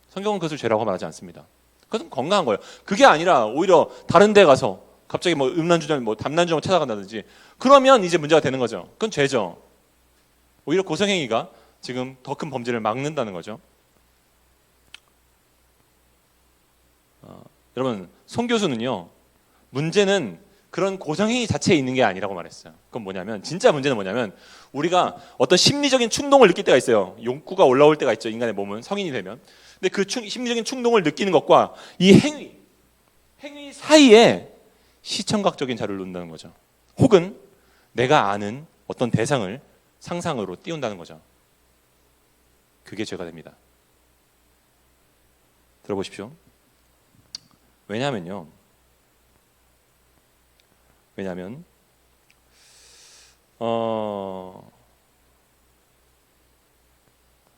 성경은 그것을 죄라고 말하지 않습니다. 그것은 건강한 거예요. 그게 아니라 오히려 다른 데 가서 갑자기 뭐 음란주점, 뭐 담란주점 찾아간다든지 그러면 이제 문제가 되는 거죠. 그건 죄죠. 오히려 고성행위가 지금 더 큰 범죄를 막는다는 거죠. 여러분, 송 교수는요, 문제는 그런 고성행위 자체에 있는 게 아니라고 말했어요. 그건 뭐냐면, 진짜 문제는 뭐냐면, 우리가 어떤 심리적인 충동을 느낄 때가 있어요. 욕구가 올라올 때가 있죠. 인간의 몸은 성인이 되면. 근데 그 심리적인 충동을 느끼는 것과 이 행위 사이에 시청각적인 자료를 놓는다는 거죠. 혹은 내가 아는 어떤 대상을 상상으로 띄운다는 거죠. 그게 죄가 됩니다. 들어보십시오. 왜냐하면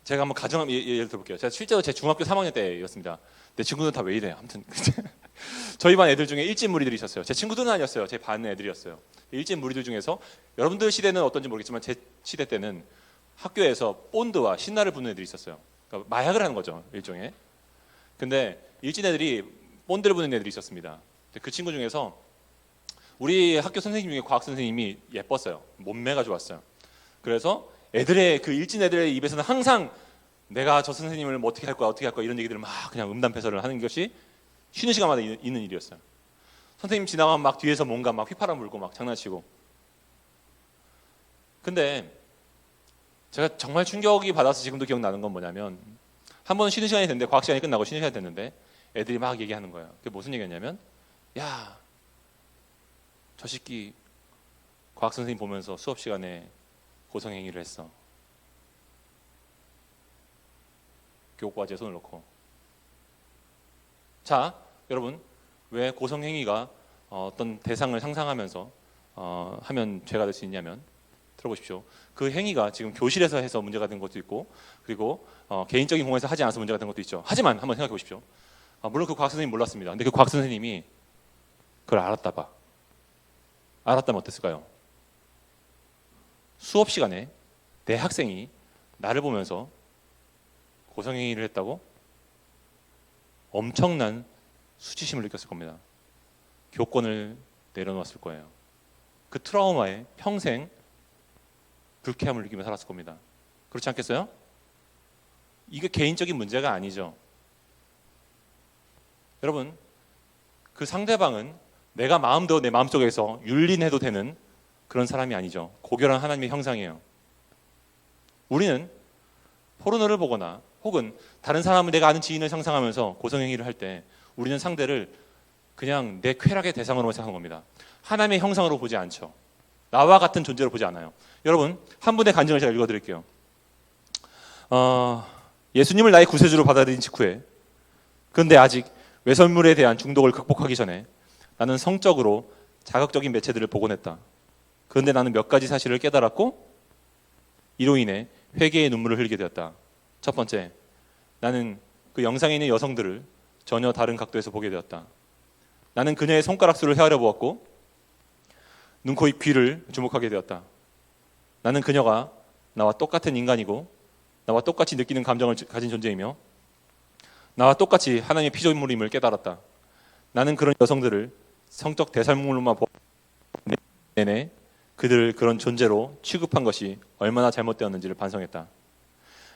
제가 한번 가정 예를 들어볼게요. 제가 실제로 제 중학교 3학년 때였습니다. 내 친구들은 다 왜 이래? 아무튼 저희 반 애들 중에 일진 무리들이 있었어요. 제 친구들은 아니었어요. 제 반 애들이었어요. 일진 무리들 중에서 여러분들 시대는 어떤지 모르겠지만 제 시대 때는 학교에서 본드와 신나를 부는 애들이 있었어요. 그러니까 마약을 하는 거죠, 일종의. 근데 일진 애들이 본드를 부는 애들이 있었습니다. 그 친구 중에서 우리 학교 선생님 중에 과학 선생님이 예뻤어요. 몸매가 좋았어요. 그래서 애들의 그 일진 애들의 입에서는 항상 내가 저 선생님을 뭐 어떻게 할 거야 이런 얘기들을 막 그냥 음담패설을 하는 것이 쉬는 시간마다 있는 일이었어요. 선생님 지나가면 막 뒤에서 뭔가 막 휘파람 불고 막 장난치고. 근데 제가 정말 충격이 받아서 지금도 기억나는 건 뭐냐면 한 번 쉬는 시간이 됐는데 과학 시간이 끝나고 쉬는 시간이 됐는데 애들이 막 얘기하는 거예요. 그게 무슨 얘기였냐면 야, 저 새끼 과학 선생님 보면서 수업 시간에 고성행위를 했어. 교과지에 손을 놓고. 자, 여러분, 왜 고성행위가 어떤 대상을 상상하면서 하면 죄가 될 수 있냐면 들어보십시오. 그 행위가 지금 교실에서 해서 문제가 된 것도 있고 그리고 개인적인 공간에서 하지 않아서 문제가 된 것도 있죠. 하지만 한번 생각해 보십시오. 물론 그 과학 선생님 몰랐습니다. 근데 그 과학 선생님이 그걸 알았다 봐. 알았다면 어땠을까요? 수업 시간에 내 학생이 나를 보면서 고성행위를 했다고 엄청난 수치심을 느꼈을 겁니다. 교권을 내려놓았을 거예요. 그 트라우마에 평생 불쾌함을 느끼며 살았을 겁니다. 그렇지 않겠어요? 이게 개인적인 문제가 아니죠. 여러분, 그 상대방은 내가 마음대로 내 마음속에서 율린해도 되는 그런 사람이 아니죠. 고결한 하나님의 형상이에요. 우리는 포르노를 보거나 혹은 다른 사람을 내가 아는 지인을 상상하면서 고성행위를 할 때 우리는 상대를 그냥 내 쾌락의 대상으로 생각하는 겁니다. 하나님의 형상으로 보지 않죠. 나와 같은 존재로 보지 않아요. 여러분, 한 분의 간증을 제가 읽어드릴게요. 예수님을 나의 구세주로 받아들인 직후에 그런데 아직 외설물에 대한 중독을 극복하기 전에 나는 성적으로 자극적인 매체들을 보곤 했다. 그런데 나는 몇 가지 사실을 깨달았고 이로 인해 회개의 눈물을 흘리게 되었다. 첫 번째, 나는 그 영상에 있는 여성들을 전혀 다른 각도에서 보게 되었다. 나는 그녀의 손가락수를 헤아려 보았고 눈, 코, 입, 귀를 주목하게 되었다. 나는 그녀가 나와 똑같은 인간이고 나와 똑같이 느끼는 감정을 가진 존재이며 나와 똑같이 하나님의 피조물임을 깨달았다. 나는 그런 여성들을 성적 대상물로만 보는 내내 그들을 그런 존재로 취급한 것이 얼마나 잘못되었는지를 반성했다.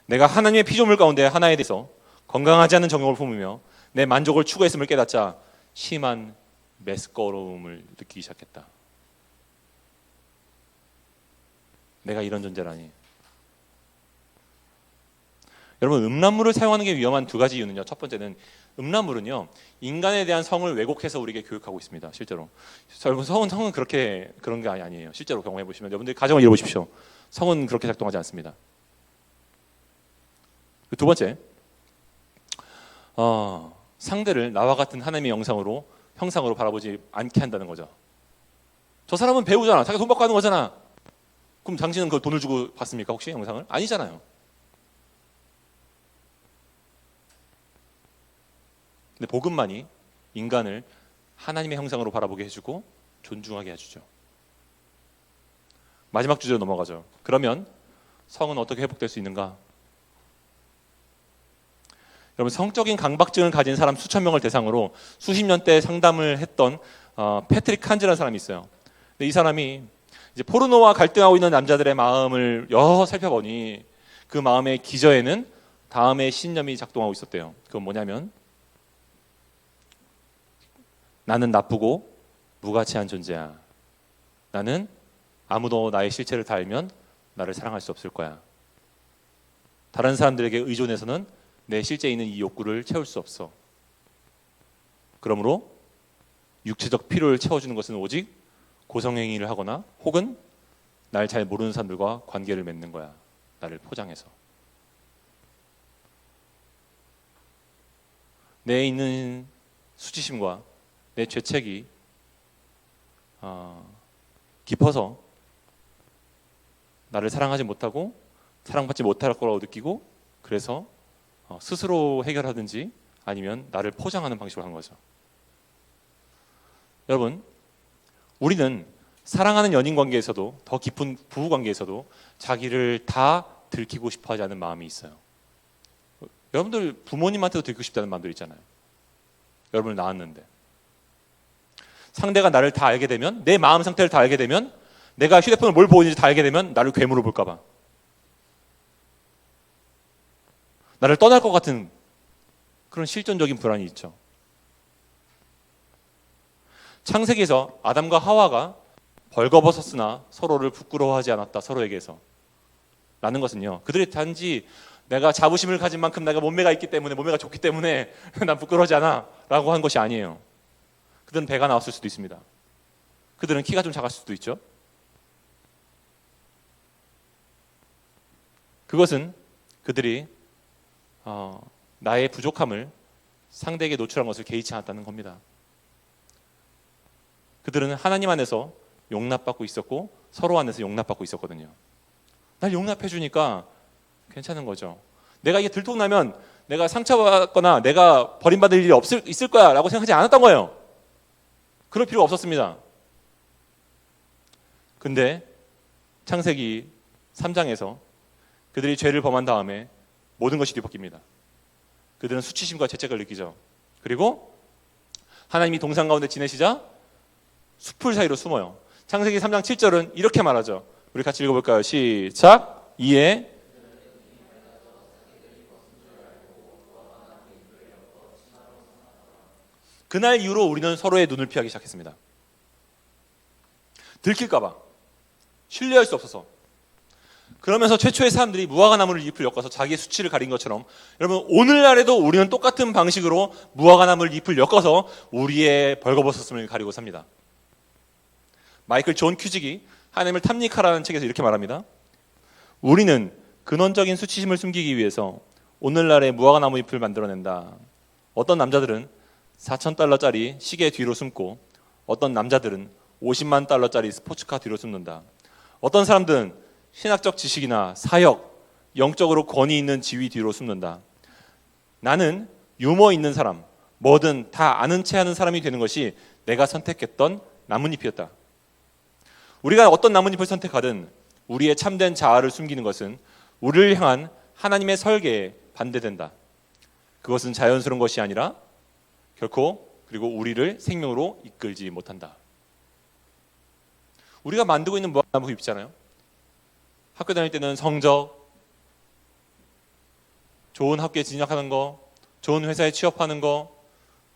내가 하나님의 피조물 가운데 하나에 대해서 건강하지 않은 정욕을 품으며 내 만족을 추구했음을 깨닫자 심한 메스꺼움을 느끼기 시작했다. 내가 이런 존재라니. 여러분, 음란물을 사용하는 게 위험한 두 가지 이유는요. 첫 번째는 음란물은요, 인간에 대한 성을 왜곡해서 우리에게 교육하고 있습니다. 실제로. 여러분, 성은 그렇게 그런 게 아니에요. 실제로 경험해 보시면 여러분들 가정을 이뤄보십시오. 성은 그렇게 작동하지 않습니다. 두 번째, 상대를 나와 같은 하나님의 형상으로 바라보지 않게 한다는 거죠. 저 사람은 배우잖아. 자기가 돈 받고 하는 거잖아. 그럼 당신은 그 돈을 주고 봤습니까? 혹시 영상을? 아니잖아요. 근데 복음만이 인간을 하나님의 형상으로 바라보게 해주고 존중하게 해주죠. 마지막 주제로 넘어가죠. 그러면 성은 어떻게 회복될 수 있는가? 여러분, 성적인 강박증을 가진 사람 수천 명을 대상으로 수십 년대 상담을 했던 패트릭 칸즈라는 사람이 있어요. 근데 이 사람이 이제 포르노와 갈등하고 있는 남자들의 마음을 여러 살펴보니 그 마음의 기저에는 다음의 신념이 작동하고 있었대요. 그건 뭐냐면, 나는 나쁘고 무가치한 존재야. 나는 아무도 나의 실체를 다 알면 나를 사랑할 수 없을 거야. 다른 사람들에게 의존해서는 내 실제에 있는 이 욕구를 채울 수 없어. 그러므로 육체적 필요를 채워주는 것은 오직 고성행위를 하거나 혹은 날 잘 모르는 사람들과 관계를 맺는 거야. 나를 포장해서. 내에 있는 수치심과 내 죄책이 깊어서 나를 사랑하지 못하고 사랑받지 못할 거라고 느끼고, 그래서 스스로 해결하든지 아니면 나를 포장하는 방식으로 하는 거죠. 여러분, 우리는 사랑하는 연인 관계에서도, 더 깊은 부부 관계에서도 자기를 다 들키고 싶어 하지 않은 마음이 있어요. 여러분들 부모님한테도 들키고 싶다는 마음들 있잖아요. 여러분을 낳았는데 상대가 나를 다 알게 되면, 내 마음 상태를 다 알게 되면, 내가 휴대폰을 뭘 보고 있는지 다 알게 되면 나를 괴물로 볼까 봐, 나를 떠날 것 같은 그런 실존적인 불안이 있죠. 창세기에서 아담과 하와가 벌거벗었으나 서로를 부끄러워하지 않았다, 서로에게서. 라는 것은요, 그들이 단지 내가 자부심을 가진 만큼 내가 몸매가 있기 때문에, 몸매가 좋기 때문에 난 부끄러워하지 않아 라고 한 것이 아니에요. 그들은 배가 나왔을 수도 있습니다. 그들은 키가 좀 작았을 수도 있죠. 그것은 그들이 나의 부족함을 상대에게 노출한 것을 개의치 않았다는 겁니다. 그들은 하나님 안에서 용납받고 있었고 서로 안에서 용납받고 있었거든요. 날 용납해 주니까 괜찮은 거죠. 내가 이게 들통나면 내가 상처받거나 내가 버림받을 일이 있을 거야 라고 생각하지 않았던 거예요. 그럴 필요가 없었습니다. 근데 창세기 3장에서 그들이 죄를 범한 다음에 모든 것이 뒤바뀝니다. 그들은 수치심과 죄책을 느끼죠. 그리고 하나님이 동산 가운데 지내시자 숲을 사이로 숨어요. 창세기 3장 7절은 이렇게 말하죠. 우리 같이 읽어볼까요? 시작. 이에 그날 이후로 우리는 서로의 눈을 피하기 시작했습니다. 들킬까 봐, 신뢰할 수 없어서. 그러면서 최초의 사람들이 무화과나무를 잎을 엮어서 자기의 수치를 가린 것처럼, 여러분 오늘날에도 우리는 똑같은 방식으로 무화과나무를 잎을 엮어서 우리의 벌거벗었음을 가리고 삽니다. 마이클 존 큐직이 하나님을 탐닉하라는 책에서 이렇게 말합니다. 우리는 근원적인 수치심을 숨기기 위해서 오늘날의 무화과나무 잎을 만들어낸다. 어떤 남자들은 $4,000짜리 시계 뒤로 숨고, 어떤 남자들은 $50만 달러짜리 스포츠카 뒤로 숨는다. 어떤 사람들은 신학적 지식이나 사역, 영적으로 권위 있는 지위 뒤로 숨는다. 나는 유머 있는 사람, 뭐든 다 아는 체 하는 사람이 되는 것이 내가 선택했던 나뭇잎이었다. 우리가 어떤 나뭇잎을 선택하든 우리의 참된 자아를 숨기는 것은 우리를 향한 하나님의 설계에 반대된다. 그것은 자연스러운 것이 아니라 결코 그리고 우리를 생명으로 이끌지 못한다. 우리가 만들고 있는 무화과나무 잎이잖아요. 학교 다닐 때는 성적, 좋은 학교에 진학하는 거, 좋은 회사에 취업하는 거,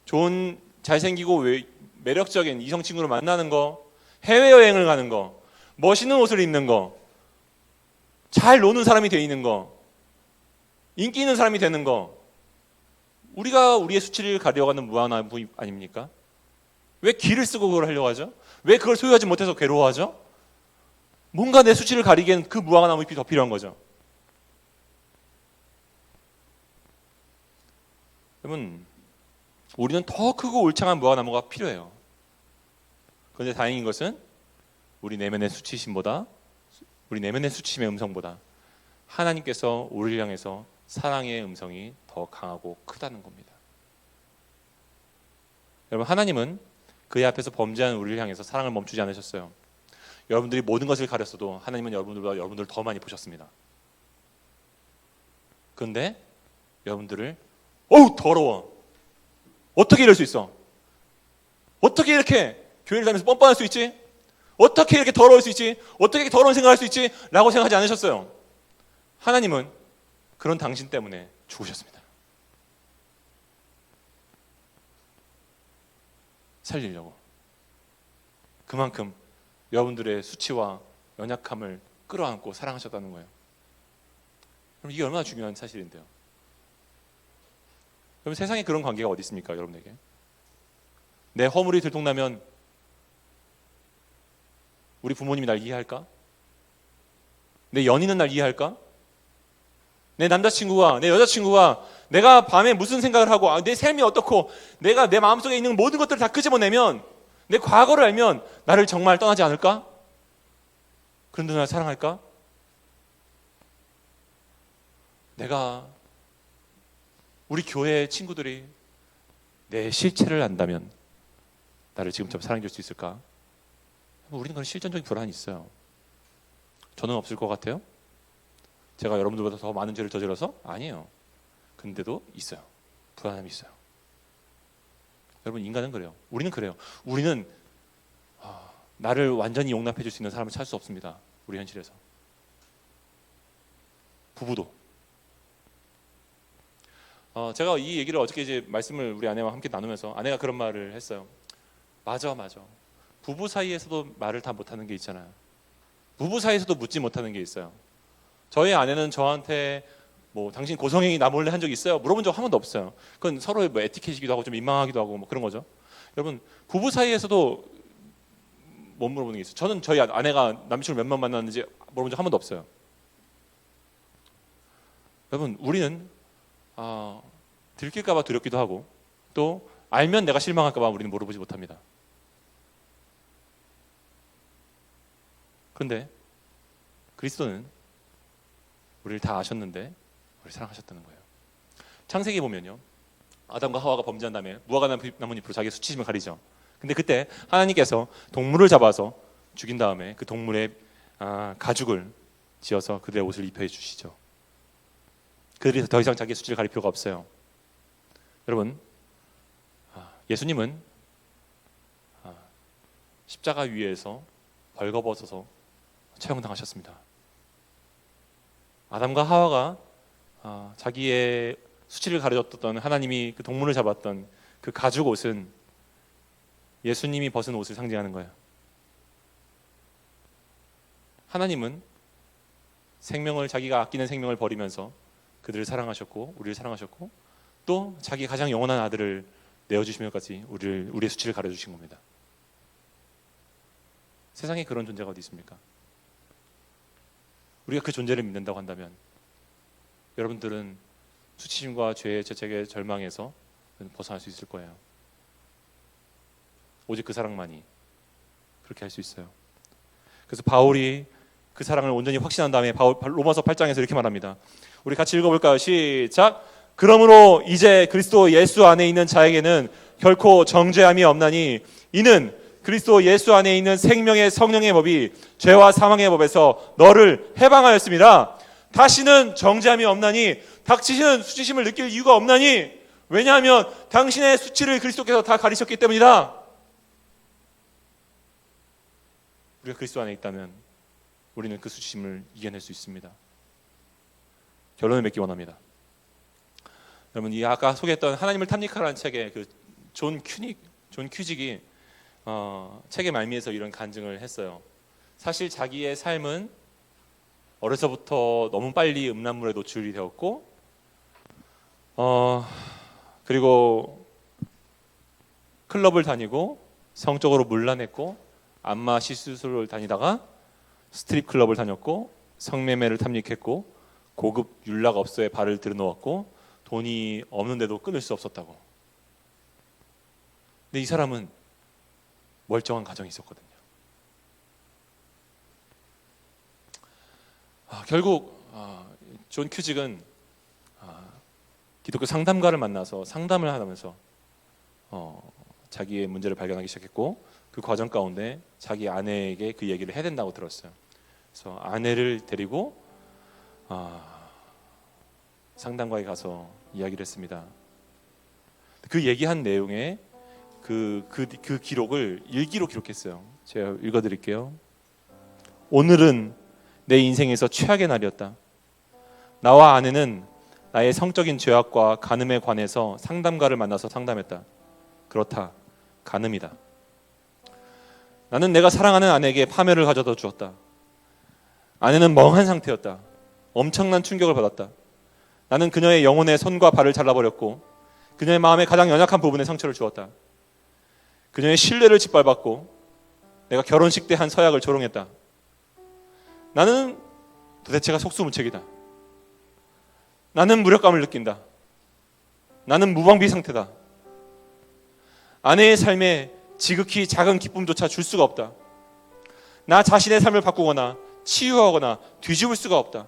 좋은 잘생기고 매력적인 이성 친구를 만나는 거, 해외여행을 가는 거, 멋있는 옷을 입는 거, 잘 노는 사람이 되는 거, 인기 있는 사람이 되는 거, 우리가 우리의 수치를 가려가는 무화과나무 아닙니까? 왜 기를 쓰고 그걸 하려고 하죠? 왜 그걸 소유하지 못해서 괴로워하죠? 뭔가 내 수치를 가리기엔 그 무화과나무 잎이 더 필요한 거죠. 여러분, 우리는 더 크고 울창한 무화과나무가 필요해요. 그런데 다행인 것은 우리 내면의 수치심보다, 우리 내면의 수치심의 음성보다 하나님께서 우리를 향해서 사랑의 음성이 더 강하고 크다는 겁니다. 여러분, 하나님은 그의 앞에서 범죄한 우리를 향해서 사랑을 멈추지 않으셨어요. 여러분들이 모든 것을 가렸어도 하나님은 여러분들보다 여러분들을 더 많이 보셨습니다. 그런데 여러분들을 어우 더러워, 어떻게 이럴 수 있어, 어떻게 이렇게 교회를 다니면서 뻔뻔할 수 있지, 어떻게 이렇게 더러울 수 있지, 어떻게 이렇게 더러운 생각할 수 있지 라고 생각하지 않으셨어요. 하나님은 그런 당신 때문에 죽으셨습니다. 살리려고. 그만큼 여러분들의 수치와 연약함을 끌어안고 사랑하셨다는 거예요. 그럼 이게 얼마나 중요한 사실인데요. 그럼 세상에 그런 관계가 어디 있습니까, 여러분에게? 내 허물이 들통나면 우리 부모님이 날 이해할까? 내 연인은 날 이해할까? 내 남자친구가, 내 여자친구가 내가 밤에 무슨 생각을 하고 내 삶이 어떻고 내가 내 마음속에 있는 모든 것들을 다 끄집어내면, 내 과거를 알면 나를 정말 떠나지 않을까? 그런데 날 사랑할까? 우리 교회 친구들이 내 실체를 안다면 나를 지금처럼 사랑해 줄 수 있을까? 우리는 그런 실존적인 불안이 있어요. 저는 없을 것 같아요? 제가 여러분들보다 더 많은 죄를 저질러서? 아니에요. 근데도 있어요. 불안함이 있어요. 여러분, 인간은 그래요. 우리는 그래요. 우리는 나를 완전히 용납해 줄 수 있는 사람을 찾을 수 없습니다. 우리 현실에서. 부부도. 제가 이 얘기를 어저께 이제 말씀을 우리 아내와 함께 나누면서 아내가 그런 말을 했어요. 맞아. 부부 사이에서도 말을 다 못하는 게 있잖아요. 부부 사이에서도 묻지 못하는 게 있어요. 저희 아내는 저한테 당신 고성행위 나 몰래 한 적 있어요? 물어본 적 한 번도 없어요. 그건 서로의 에티켓이기도 하고 좀 민망하기도 하고 그런 거죠. 여러분, 부부 사이에서도 못 물어보는 게 있어요. 저는 저희 아내가 남친을 몇 번 만났는지 물어본 적 한 번도 없어요. 여러분, 우리는 들킬까 봐 두렵기도 하고 또 알면 내가 실망할까 봐 우리는 물어보지 못합니다. 그런데 그리스도는 우리를 다 아셨는데 우리를 사랑하셨다는 거예요. 창세기 보면요, 아담과 하와가 범죄한 다음에 무화과 나뭇잎으로 자기의 수치심을 가리죠. 근데 그때 하나님께서 동물을 잡아서 죽인 다음에 그 동물의 가죽을 지어서 그들의 옷을 입혀 주시죠. 그들이 더 이상 자기의 수치를 가릴 필요가 없어요. 여러분, 예수님은 십자가 위에서 벌거벗어서 처형당하셨습니다. 아담과 하와가 자기의 수치를 가려줬던 하나님이 그 동물을 잡았던 그 가죽 옷은 예수님이 벗은 옷을 상징하는 거예요. 하나님은 자기가 아끼는 생명을 버리면서 그들을 사랑하셨고 우리를 사랑하셨고 또 자기 가장 영원한 아들을 내어주시면까지 우리의 수치를 가려주신 겁니다. 세상에 그런 존재가 어디 있습니까? 우리가 그 존재를 믿는다고 한다면 여러분들은 수치심과 죄의 죄책의 절망에서 벗어날 수 있을 거예요. 오직 그 사랑만이 그렇게 할 수 있어요. 그래서 바울이 그 사랑을 온전히 확신한 다음에 로마서 8장에서 이렇게 말합니다. 우리 같이 읽어볼까요? 시작. 그러므로 이제 그리스도 예수 안에 있는 자에게는 결코 정죄함이 없나니 이는 그리스도 예수 안에 있는 생명의 성령의 법이 죄와 사망의 법에서 너를 해방하였습니다. 다시는 정죄함이 없나니, 닥치시는 수치심을 느낄 이유가 없나니, 왜냐하면 당신의 수치를 그리스도께서 다 가리셨기 때문이다. 우리가 그리스도 안에 있다면 우리는 그 수치심을 이겨낼 수 있습니다. 결론을 맺기 원합니다. 여러분, 이 아까 소개했던 하나님을 탐닉하라는 책의 그 존 큐직이 책의 말미에서 이런 간증을 했어요. 사실 자기의 삶은 어려서부터 너무 빨리 음란물에 노출이 되었고, 그리고 클럽을 다니고 성적으로 문란했고, 안마 시술을 다니다가 스트립 클럽을 다녔고, 성매매를 탐닉했고, 고급 율락업소에 발을 들여놓았고, 돈이 없는데도 끊을 수 없었다고. 근데 이 사람은 멀쩡한 가정이 있었거든요. 결국 존 큐직은 기독교 상담가를 만나서 상담을 하면서 자기의 문제를 발견하기 시작했고 그 과정 가운데 자기 아내에게 그 얘기를 해야 된다고 들었어요. 그래서 아내를 데리고 상담가에 가서 이야기를 했습니다. 그 얘기한 내용에 그 기록을 일기로 기록했어요. 제가 읽어드릴게요. 오늘은 내 인생에서 최악의 날이었다. 나와 아내는 나의 성적인 죄악과 간음에 관해서 상담가를 만나서 상담했다. 그렇다. 간음이다. 나는 내가 사랑하는 아내에게 파멸을 가져다 주었다. 아내는 멍한 상태였다. 엄청난 충격을 받았다. 나는 그녀의 영혼의 손과 발을 잘라버렸고 그녀의 마음의 가장 연약한 부분에 상처를 주었다. 그녀의 신뢰를 짓밟았고 내가 결혼식 때 한 서약을 조롱했다. 나는 도대체가 속수무책이다. 나는 무력감을 느낀다. 나는 무방비 상태다. 아내의 삶에 지극히 작은 기쁨조차 줄 수가 없다. 나 자신의 삶을 바꾸거나 치유하거나 뒤집을 수가 없다.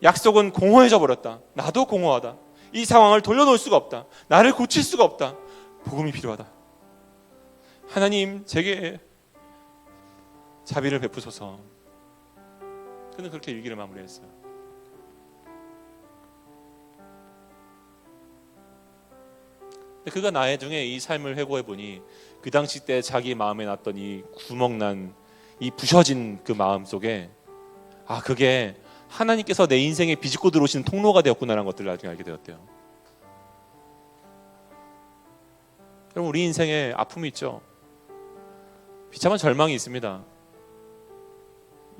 약속은 공허해져 버렸다. 나도 공허하다. 이 상황을 돌려놓을 수가 없다. 나를 고칠 수가 없다. 복음이 필요하다. 하나님 제게 자비를 베푸소서. 그는 그렇게 일기를 마무리했어요. 그가 나중에 이 삶을 회고해 보니 그 당시 때 자기 마음에 났던 이 구멍난 이 부셔진 그 마음 속에 그게 하나님께서 내 인생에 비집고 들어오시는 통로가 되었구나라는 것들을 나중에 알게 되었대요. 여러분 우리 인생에 아픔이 있죠. 비참한 절망이 있습니다.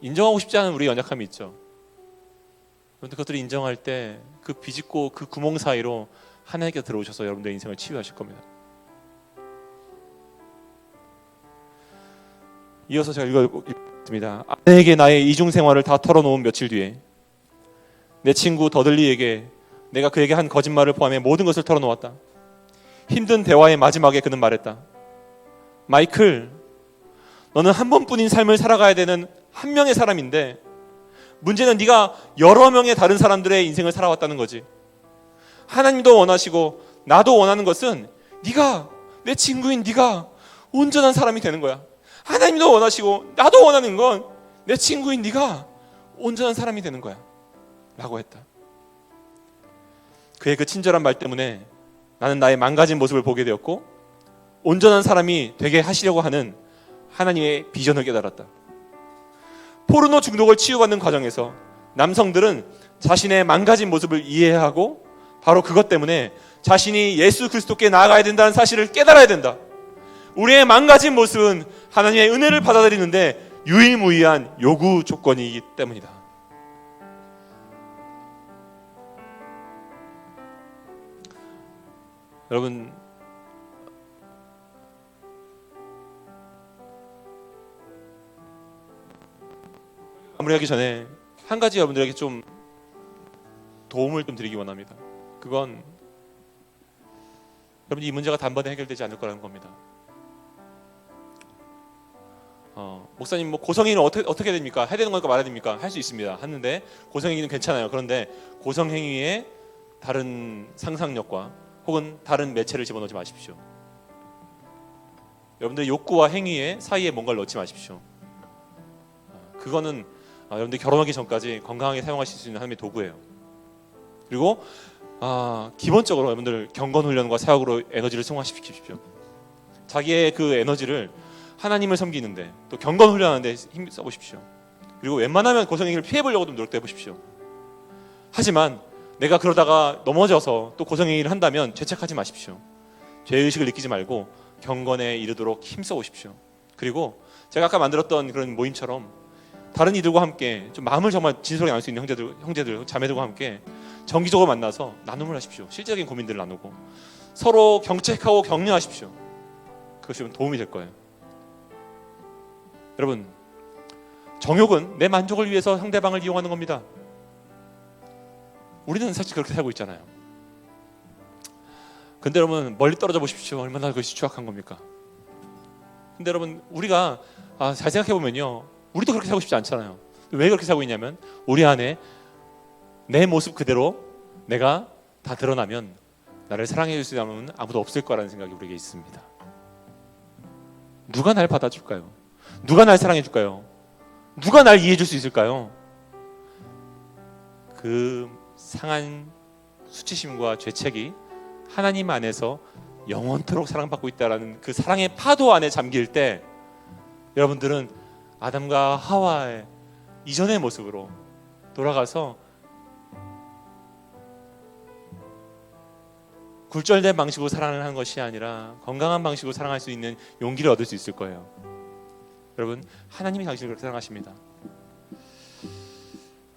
인정하고 싶지 않은 우리 연약함이 있죠. 그런데 그것들을 인정할 때 그 비집고 그 구멍 사이로 하나님께서 들어오셔서 여러분들의 인생을 치유하실 겁니다. 이어서 제가 읽어드립니다. 아내에게 나의 이중 생활을 다 털어놓은 며칠 뒤에 내 친구 더들리에게 내가 그에게 한 거짓말을 포함해 모든 것을 털어놓았다. 힘든 대화의 마지막에 그는 말했다. 마이클, 너는 한 번뿐인 삶을 살아가야 되는 한 명의 사람인데 문제는 네가 여러 명의 다른 사람들의 인생을 살아왔다는 거지. 하나님도 원하시고 나도 원하는 것은 네가 내 친구인 네가 온전한 사람이 되는 거야. 하나님도 원하시고 나도 원하는 건 내 친구인 네가 온전한 사람이 되는 거야 라고 했다. 그의 그 친절한 말 때문에 나는 나의 망가진 모습을 보게 되었고 온전한 사람이 되게 하시려고 하는 하나님의 비전을 깨달았다. 포르노 중독을 치유받는 과정에서 남성들은 자신의 망가진 모습을 이해하고 바로 그것 때문에 자신이 예수 그리스도께 나아가야 된다는 사실을 깨달아야 된다. 우리의 망가진 모습은 하나님의 은혜를 받아들이는데 유일무이한 요구 조건이기 때문이다. 여러분 마무리하기 전에 한 가지 여러분들에게 좀 도움을 좀 드리기 원합니다. 그건 여러분 이 문제가 단번에 해결되지 않을 거라는 겁니다. 목사님 고성행위는 어떻게 됩니까? 해야 되는 겁니까? 말아야 됩니까? 할 수 있습니다. 하는데 고성행위는 괜찮아요. 그런데 고성행위에 다른 상상력과 혹은 다른 매체를 집어넣지 마십시오. 여러분들 욕구와 행위의 사이에 뭔가를 넣지 마십시오. 그거는 여러분들 결혼하기 전까지 건강하게 사용하실 수 있는 하나님의 도구예요. 그리고 기본적으로 여러분들 경건훈련과 사역으로 에너지를 승화시키십시오. 자기의 그 에너지를 하나님을 섬기는데 또 경건훈련하는데 힘 써보십시오. 그리고 웬만하면 고성행위를 피해보려고 좀 노력도 해보십시오. 하지만 내가 그러다가 넘어져서 또 고성행위를 한다면 죄책하지 마십시오. 죄의식을 느끼지 말고 경건에 이르도록 힘써보십시오. 그리고 제가 아까 만들었던 그런 모임처럼 다른 이들과 함께 좀 마음을 정말 진솔하게 나눌 수 있는 형제들, 자매들과 함께 정기적으로 만나서 나눔을 하십시오. 실질적인 고민들을 나누고 서로 경책하고 격려하십시오. 그것이 좀 도움이 될 거예요. 여러분, 정욕은 내 만족을 위해서 상대방을 이용하는 겁니다. 우리는 사실 그렇게 살고 있잖아요. 근데 여러분 멀리 떨어져 보십시오. 얼마나 그것이 추악한 겁니까? 근데 여러분 우리가 잘 생각해 보면요, 우리도 그렇게 살고 싶지 않잖아요. 왜 그렇게 살고 있냐면 우리 안에 내 모습 그대로 내가 다 드러나면 나를 사랑해 줄 수 있는 사람은 아무도 없을 거라는 생각이 우리에게 있습니다. 누가 날 받아줄까요? 누가 날 사랑해줄까요? 누가 날 이해해줄 수 있을까요? 그 상한 수치심과 죄책이 하나님 안에서 영원토록 사랑받고 있다라는 그 사랑의 파도 안에 잠길 때 여러분들은 아담과 하와의 이전의 모습으로 돌아가서 굴절된 방식으로 사랑을 하는 것이 아니라 건강한 방식으로 사랑할 수 있는 용기를 얻을 수 있을 거예요. 여러분, 하나님이 당신을 그렇게 사랑하십니다.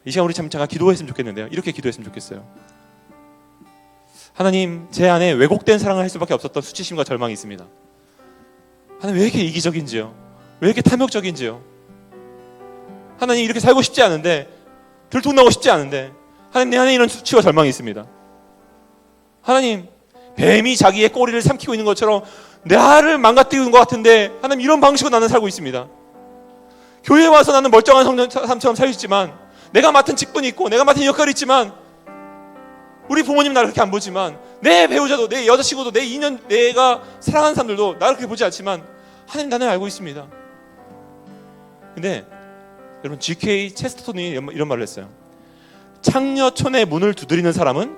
이 시간 우리 잠깐 기도했으면 좋겠는데요. 이렇게 기도했으면 좋겠어요. 하나님, 제 안에 왜곡된 사랑을 할 수밖에 없었던 수치심과 절망이 있습니다. 하나님, 왜 이렇게 이기적인지요? 왜 이렇게 탐욕적인지요? 하나님, 이렇게 살고 싶지 않은데, 들통나고 싶지 않은데, 하나님, 내 안에 이런 수치와 절망이 있습니다. 하나님, 뱀이 자기의 꼬리를 삼키고 있는 것처럼 나를 망가뜨리고 있는 것 같은데, 하나님, 이런 방식으로 나는 살고 있습니다. 교회에 와서 나는 멀쩡한 사람처럼 살겠지만, 내가 맡은 직분이 있고 내가 맡은 역할이 있지만, 우리 부모님 나를 그렇게 안 보지만, 내 배우자도, 내 여자친구도, 내 인연, 내가 사랑하는 사람들도 나를 그렇게 보지 않지만 하나님, 나는 알고 있습니다. 근데 여러분, G.K. 체스터톤이 이런 말을 했어요. 창녀촌의 문을 두드리는 사람은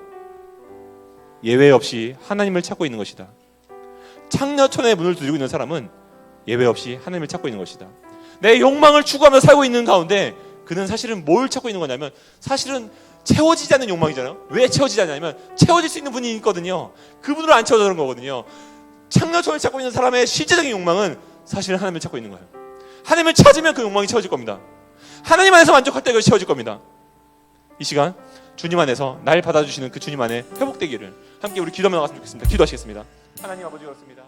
예외 없이 하나님을 찾고 있는 것이다. 창녀촌의 문을 두드리고 있는 사람은 예외 없이 하나님을 찾고 있는 것이다. 내 욕망을 추구하며 살고 있는 가운데 그는 사실은 뭘 찾고 있는 거냐면, 사실은 채워지지 않는 욕망이잖아요. 왜 채워지지 않냐면, 채워질 수 있는 분이 있거든요. 그분으로 안 채워져 그런 거거든요. 창녀촌을 찾고 있는 사람의 실제적인 욕망은 사실은 하나님을 찾고 있는 거예요. 하나님을 찾으면 그 욕망이 채워질 겁니다. 하나님 안에서 만족할 때 그것이 채워질 겁니다. 이 시간 주님 안에서 날 받아주시는 그 주님 안에 회복되기를 함께 우리 기도하며 나갔으면 좋겠습니다. 기도하시겠습니다. 하나님 아버지, 그렇습니다.